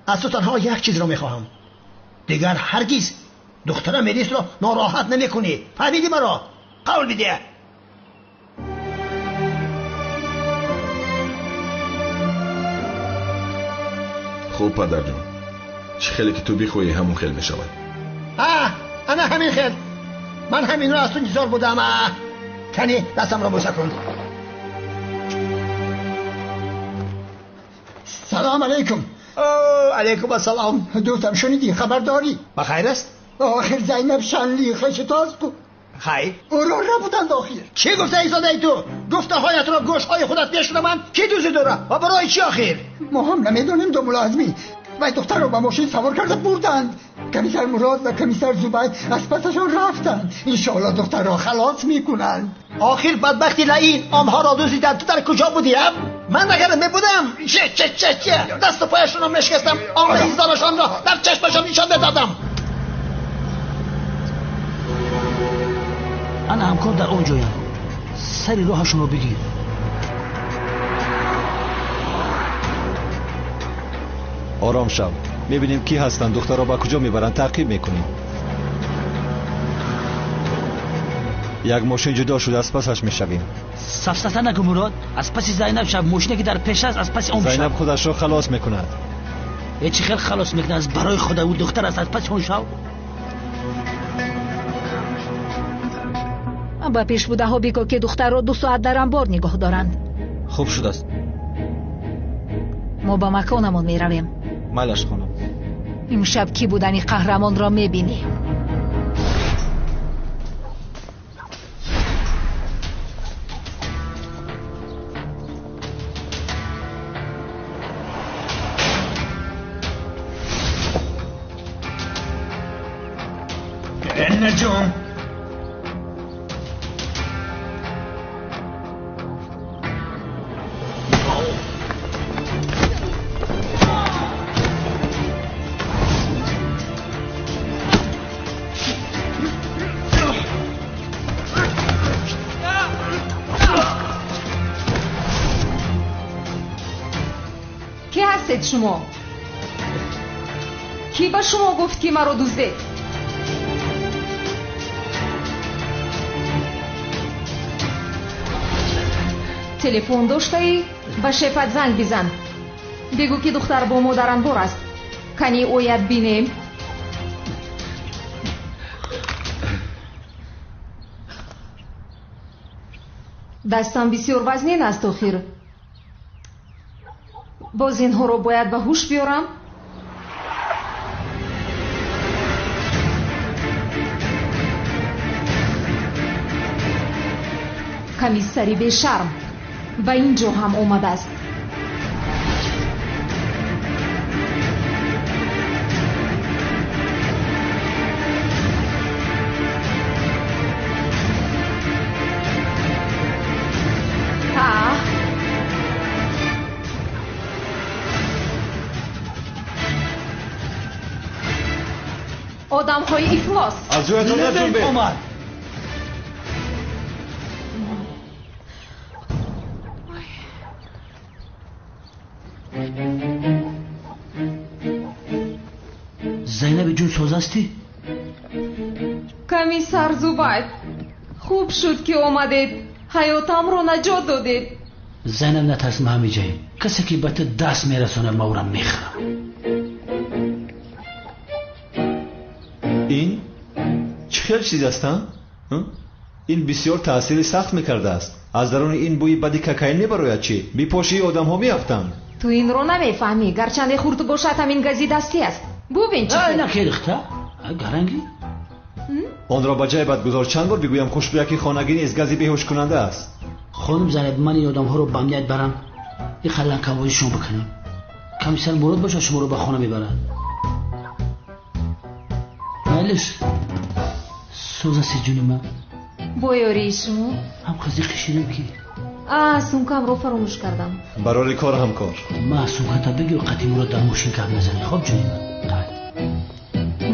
از تو تنها یک چیز رو میخواهم. دیگر هرگز دخترم ملیس رو ناراحت نمیکنی. فهمیدی مرا؟ قول بده. خوب پدر جان، چه خیلی که تو بخوایی همون خیل میشود. انا همین خیل. من همین رو از تو انتظار بودم. کنی دستم رو بوسه کن. سلام علیکم. علیکم السلام. دوستم شنیدی خبر داری؟ بخیر است؟ آخر زینب شنلیخش تاز کو. خیر؟ او رو بودن داخل. چی گفته ایزاده ای تو؟ گفته هایت را گوش های خودت بیشتر من کی دوزی داره و برای چی آخر؟ ما هم نمیدونیم دو ملازمی و دختر رو به ماشین سوار کرده بردند. کمیسر مراد و کمیسر زبید از پسشان رفتند. انشاءالله دختر را خلاص میکنند. آخر بدبختی لعین آنها را دوزیدند. تو در کجا بودی؟ من اگر میبودم چه دست و پایشون رو میشکستم. آن ایزدارشان را در چشمشان نشان میدادم. انا همکار در اونجایم. سری راهشون رو بگیر. آرام شو. میبینیم کی هستن، دختر را با کجا میبرن، تعقیب میکنیم. یک ماشین جدا شده، از پسش میشویم. سفسطه نکن مراد. از پس زینب شب ماشینی که در پیش است از پس اون شب. زینب خودش را خلاص میکند. چی خیلی خلاص میکنه؟ از برای خدا او دختر است از پس اون شب. با پیش بوده ها بگو که دختر را 2 ساعت در انبار نگاه دارند. خوب شده است. ما با مکانمون میرویم. مالش خانم. امشب کی بودنی قهرمان را میبینی. نجوم کی هستید شما؟ کی با شما گفت که مرا دزدید؟ تلفن داشتی؟ به شفت زنگ بزن. بگو که دختر با ما در انبار است. کنی اوید بینیم؟ دستم بسیار وزنین است آخر. боз инҳоро бояд ба ҳуш биёрам. комиссари бешарм ба ин ҷо ҳам омадааст. одамҳои ифлос аз ҷоятон наҷунбед. омад. зайнаби ҷун созастӣ? комиссар зубайд, хуб шуд ки омадед, ҳаётамро наҷот додед. зайнаб натарс, ма ҳамиҷаем. касе ки ба ту даст мерасонад ма ӯра мехӯрам. ин чӣ хел чиз аст? ин бисёр таъсири сахт мекардааст. аз даруни ин бӯи бади кокаин мебарояд. чӣ бипошии одамҳо меафтанд? ту инро намефаҳмӣ, гарчанде хурд бошад ҳамин гази дастӣ аст. бубин чӣ накерихта гаранги онро ба ҷай бад гузор. чанд бор бигӯям хушбӯяки хонагӣ низ гази беҳушкунанда аст. хонум Зайнаб, ман ин одамҳоро ба амният барам, ин қалланкавозишон бикунем. комиссар Мурод бошад шуморо ба хона мебарад. майлиш созаси ҷуни ман. боёрии шумо ҳам хазиқи ширин ки сумкамро фаромӯш кардам. барори кор ҳамкор. ма сумката бигир қати Мурод дар мошин гап назани. хоб ҷуни ман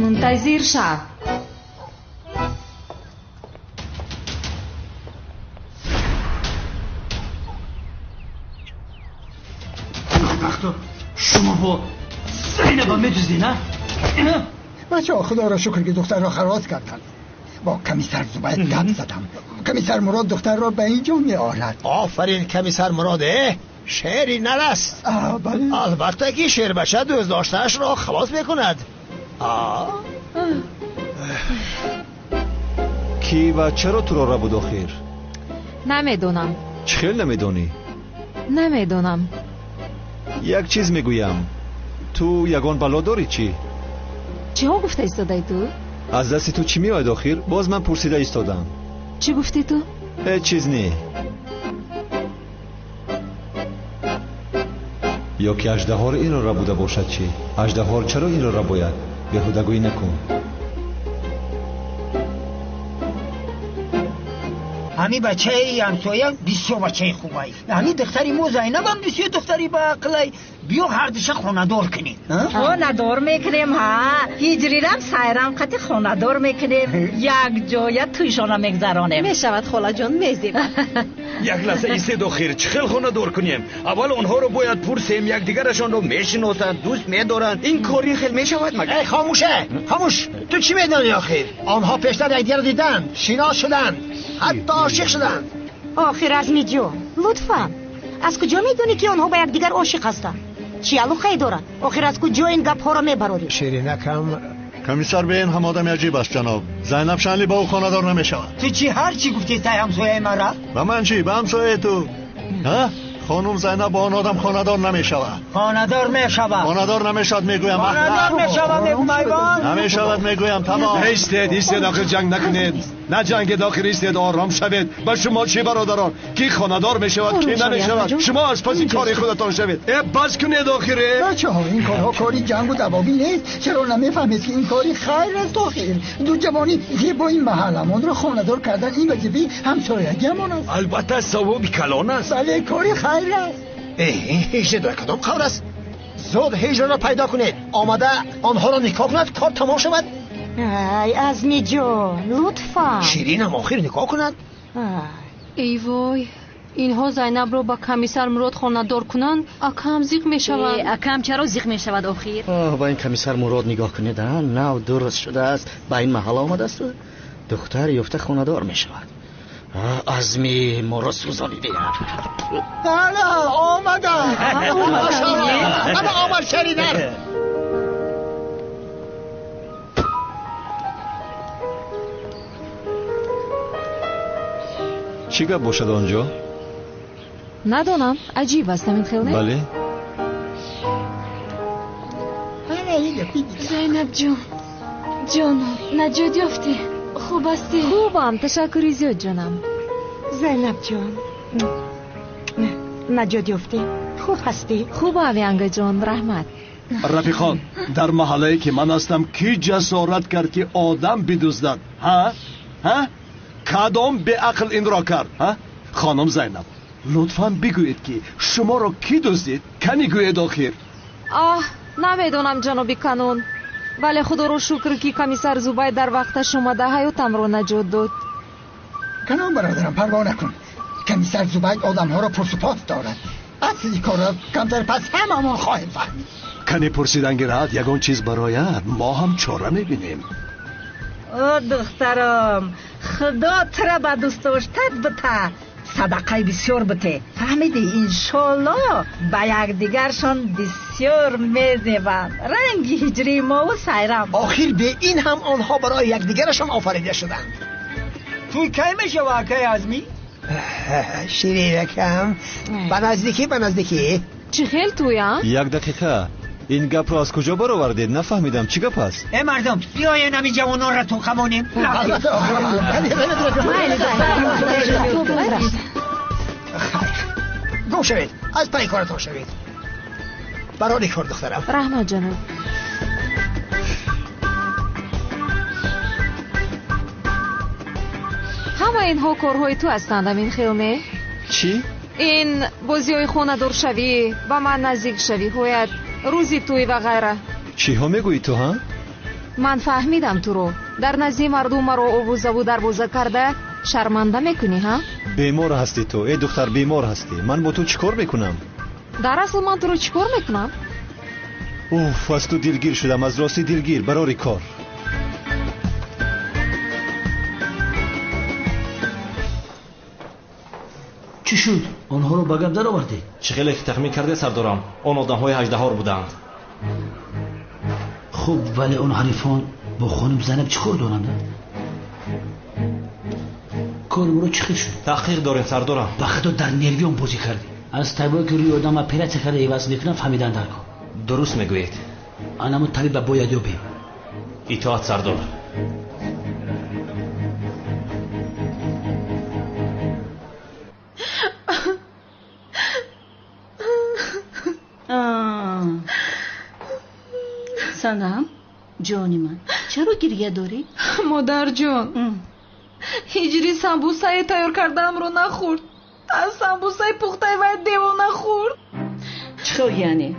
мунтазир шав. шумо бо Зайнаба медузди, на? بچه‌ها خدا را شکر که دختر را خلاص کردن. با کمیسر زبید گپ زدم. کمیسر مراد دختر را به اینجا می‌آورد. آفرین کمیسر مراد، شعری نرست. بله. البته که شعر بشه دزداشته‌اش را خلاص میکند. کی و چرا تو را ربود آخر؟ نمیدونم. چه خیل نمیدونی؟ نمیدونم. یک چیز میگویم، تو یگان بلا داری چی؟ چی ها گفته ایستاده تو؟ از دست تو چی میاد آخر؟ باز من پرسیده ایستادم. چی گفتی تو؟ هیچ چیز نی. یا که اژدها این را بوده باشد چی؟ اژدها چرا این را باید؟ بیهودگویی نکن. همی بچه ای همسایه بسیار بچه خوبه ای. همی دختری مو زینب هم بسیار دختری با عقلی. بیا هر دشه خاندار کنیم. خاندار میکنیم ها. هجریرم سایرم قطع خاندار میکنیم. یک جای تویشان میگذرانیم. میشود خاله جان میزیم. یک لحظه ایستید آخر چه خیل خاندار کنیم. اول اونها رو باید پرسیم، یک دیگرشان رو میشناسند، دوست میدارند. این کاری خیل میشود مگر؟ خاموشه خاموش. تو چی میدانی آخر؟ آنها پیشتر یکدیگر دیدن، شناس شدن، حتی عاشق شدن. آخر عزمی جون لطفا از کجا میدونی که آنها به یکدیگر عاشق هستند؟ چی علاقه دارن؟ آخر از کجا این گپ ها را میبراری؟ شیرینکم کمیسر به این هم آدم عجیب است جناب. زینب شنلی با او خاندار نمیشود. تو چی هر چی گفتی تای همسایه مرا؟ و من چی؟ به همسایه تو؟ ها؟ خانم زینب با آن آدم خاندار نمیشود. خاندار میشود. خاندار نمیشود میگویم. خاندار میشود میگویم. نمیشود میگویم. تمام. ایستید داخل جنگ نکنید. نه جنگ داخل ایستید، آرام شوید. با شما چی برادران؟ کی خاندار میشود کی نمیشود؟ شما از پس کاری خودتان شوید. بس کنید آخره. بچه‌ها این کارها کاری جنگ و دعوی نیست. چرا نمیفهمید که این کاری خیر است آخر؟ دو جوانی با این محلمون رو خاندار کردن این وظیفه همسایگیمان است. البته ثواب کلان است. بله کاری خیر است. هیچ در کدام خبر است؟ زود هجر را پیدا کنید. آمده آنها را نکاح کند کار تمام شود. ای عزمی جون لطفا. شیرینم آخر نکاح کند. ای وای، اینها زینب رو با کمیسر مراد خاندار کنند اکم زیق می شود. اکم چرا زیق می شود آخر؟ با این کمیسر مراد نگاه کنید. نه درست شده است. با این محل آمده است دختر یفته خاندار می شود. عزمی ما را سوزانیده. بله آمده. اما آمد شریدن. چی گپ باشد آنجا؟ ندانم، عجیب است همین خیلی. بله زینب جون جانم نجات یافتی؟ خوب هستی؟ خوبم تشکری زیاد جانم. زینب جان نجات یافتی؟ خوب هستی؟ خوبم ینگه جان رحمت. رفیقان در محله که من هستم کی جسارت کرد که آدم بدزدد؟ ها؟ کدام به عقل این را کرد؟ خانم زینب لطفاً بگویید که شما را کی دزدید؟ کنی گوید آخر. نمیدونم جنابی کانون، ولی خدا رو شکر که کمیسر زوبای در وقتش اومده حیاتم رو نجات داد. کنون برادرم پروا نکن، کمیسر زوبای آدم ها رو پرسپات دارد. اصلی کار کمتر پس هممون خواهیم فهمید. کنی پرسیدن گرد یگان چیز برایت ما هم چاره میبینیم. او دخترم خدا ترا به دوست داشتت بته، صدقه بسیار بته، فهمیدی؟ انشالله به یک دیگرشان بسیار میزیبند. رنگی هجری ما و سیرم آخر به این هم آنها برای یک دیگرشان آفریده شدند. توی کی میشه واقعی آزمی؟ شیرینکم به نزدیکی چی خیل تویم؟ یک دقیقه این گپ رو از کجا برآوردید؟ نفهمیدم چی گپ است؟ مردم بیاین همین جوانان را تو خمونیم. گم شوید از پای کارتون شوید. برای کار دخترم. رحمت جناب. همه اینها کارهای تو هستند این خیلی؟ چی؟ این بازیای خونه دور شوی، با من نزدیک شوی، هویت روزی توی و غیره. چی ها میگویی تو ها؟ من فهمیدم تو رو در نزد مردم رو اوبوزه و دربوزه کرده شرمنده میکنی ها؟ بیمار هستی تو، ای دختر بیمار هستی. من با تو چیکار میکنم؟ در اصل من تو رو چیکار میکنم؟ اوف از تو دلگیر شدم، از راستی دلگیر برای کار. چی شد؟ آنها رو به گپ در آوردی؟ چه خیلی تخمین کرده سردارم آن آدم‌های اژدها بودند. خب ولی اون حریفان با خانم زینب چیکار دارند؟ کار رو چی شد؟ تحقیق داریم سردارم. به خدا در نروی بازی کردی. از طبیعی که روی آدم پرت کرده ایواز میکنن فهمیدن در کار. درست میگویید. آنمون طبیب باید یابیم. اطاعت سردار. سلام جانی من، چرا گریه داری؟ مادر جان هجری سمبوسه تیار کردم رو نخورد. از سمبوسه پخته و دیو نخورد. چرا یعنی؟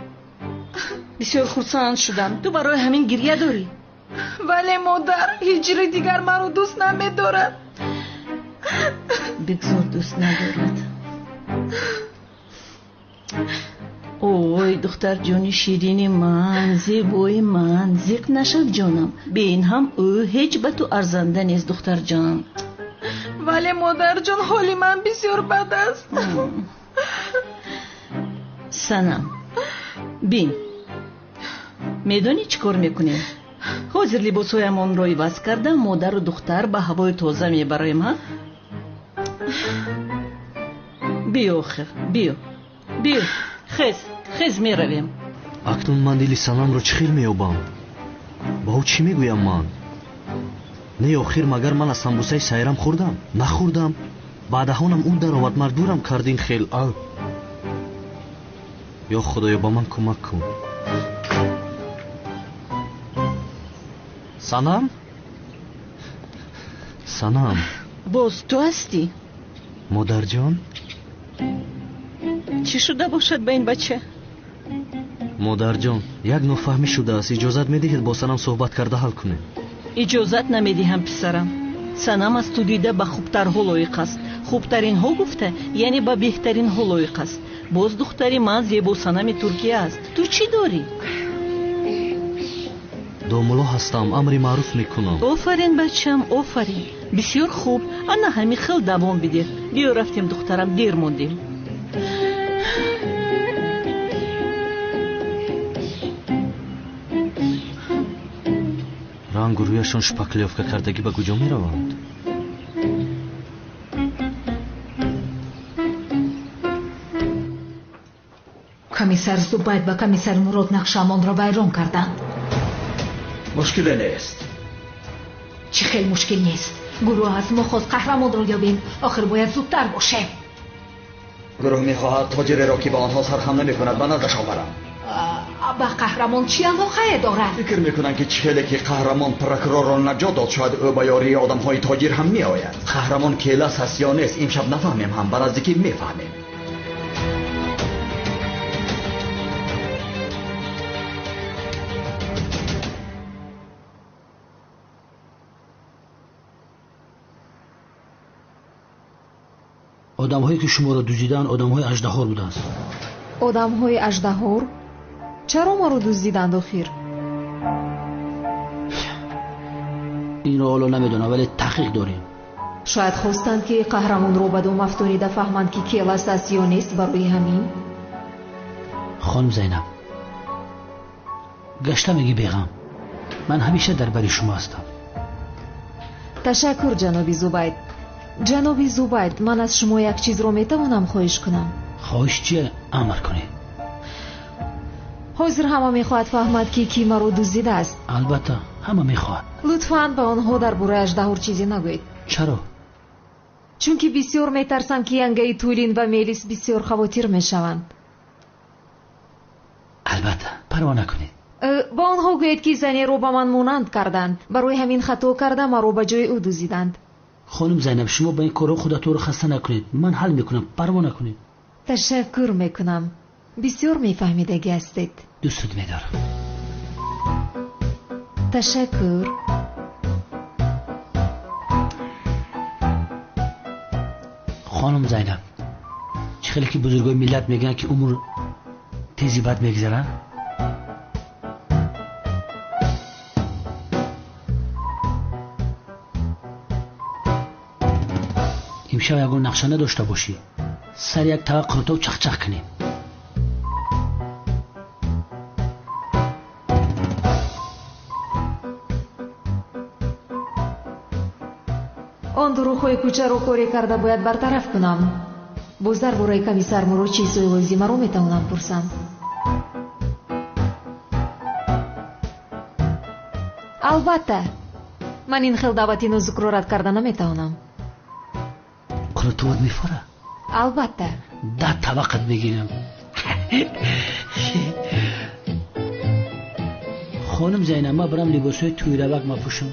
بسیار خرسند شدم. تو برای همین گریه داری؟ ولی مادر هجری دیگر من رو دوست نمیدارد. بگذار دوست ندارد. اوی دختر جانی شیرینی من، زیبای من، زیق نشد جانم. به این هم او هیچ به تو ارزنده نیست دختر جان. ولی مادر جان حالی من بسیار بد است. سنم بین میدونی چی کار میکنیم؟ حاضر لباسهایمان رو عوض کرده مادر و دختر به هوای تازه میبریم ها؟ بیا آخر بیا خیز میرویم. اکنون من دلی سنم رو چی خیل میابم؟ با او چی میگویم من؟ نه آخر مگر من از سمبوسه سیرم خوردم؟ نخوردم. بعدهانم اون در آورد مجبورم کردین خیل. یا خدایا با من کمک کن. سنم باز تو هستی؟ مادر جان چی شده باشد به این بچه؟ مادر جان یک نفهمی شده است. اجازت میدهید با سنم صحبت کرده حل کنیم؟ اجازت نمیدهم پسرم. سنم از تو دیده به خوبترها لایق است. خوبترین ها گفته یعنی به بهترین ها لایق است. باز دختری من زیبا سنم ترکیه است. تو چی داری؟ دوملو هستم، امری معروف میکنم. آفرین بچم آفرین، بسیار خوب. انا همین خیل دوام بده. بیا رفتیم دخترم، دیر موندیم. رنگ رویشان شپکلیافکه کردگی به کجا می روند؟ کمیسر زوباید و کمیسر مراد نقشمان را ویران کردند. مشکلی نیست. چی خیلی مشکل نیست. گروه از ما خواست قهرمان رو یابیم. آخر باید زودتر باشه. گروه میخواهد تاجری را که با آنها سرخم نمیکند به نزدش آورم. با قهرمان چی علاقه دارد؟ فکر میکنن که چخیلی که قهرمان پرکرار را نجات داد شاید او به یاری آدم های تاجر هم میآید. قهرمان کیلس هست یا نیست امشب نفهمیم هم به نزدیکی میفهمیم. آدم‌هایی که شما را دزدیدند آدم‌های اژدهار بودند. آدم‌های اژدهار؟ چرا ما رو دزدیدند آخر؟ این را حالا نمیدونم ولی تحقیق داریم. شاید خواستند که قهرمان رو به دو افتانیده فهمند که کیلس است یا نیست. برای همین خانم زینب گشته میگی بیغم من همیشه در بری شما هستم. تشکر جنابی زبید. جنابی زبید من از شما یک چیز رو میتوانم خواهش کنم؟ خواهش چیه؟ امر کنی. حاضر همه میخواهد فهمد که کی ما رو دزدیده است. البته همه میخواهد. لطفاً به آنها در باره اژدهار چیزی نگویید. چرا؟ چون که بسیار میترسم که ینگه تولین و میلیس بسیار خواطر میشوند. البته پروا نکنید. با آنها گویید که زنی رو به من مانند کردند. برای همین خطا کرده ما رو به جای او دزدیدند. خانم زینب شما با این کارو خودتون رو خسته نکنید. من حل میکنم پروا نکنید. تشکر میکنم. بسیار میفهمیدگی هستید. دوستت میدارم. تشکر. خانم زینب چه خیلی که بزرگای ملت میگن که عمر تیزی بد میگذره. امشب اگر نقشه نداشته باشی سر یک طبق قروتا و چخ چخ کنیم. آن دروغ‌های کوچه رو کاری کرده باید برطرف کنم. باز در باره کمیسر مرو چیزی لازمه رو میتونم پرسم. البته من این خیل دعوتی نزدیک رو رد کرده نمیتونم. قروتوت میفوره؟ البته. ده طبقت بگیرم. خانم زینب ما برم لباسای توی روک ما پوشم.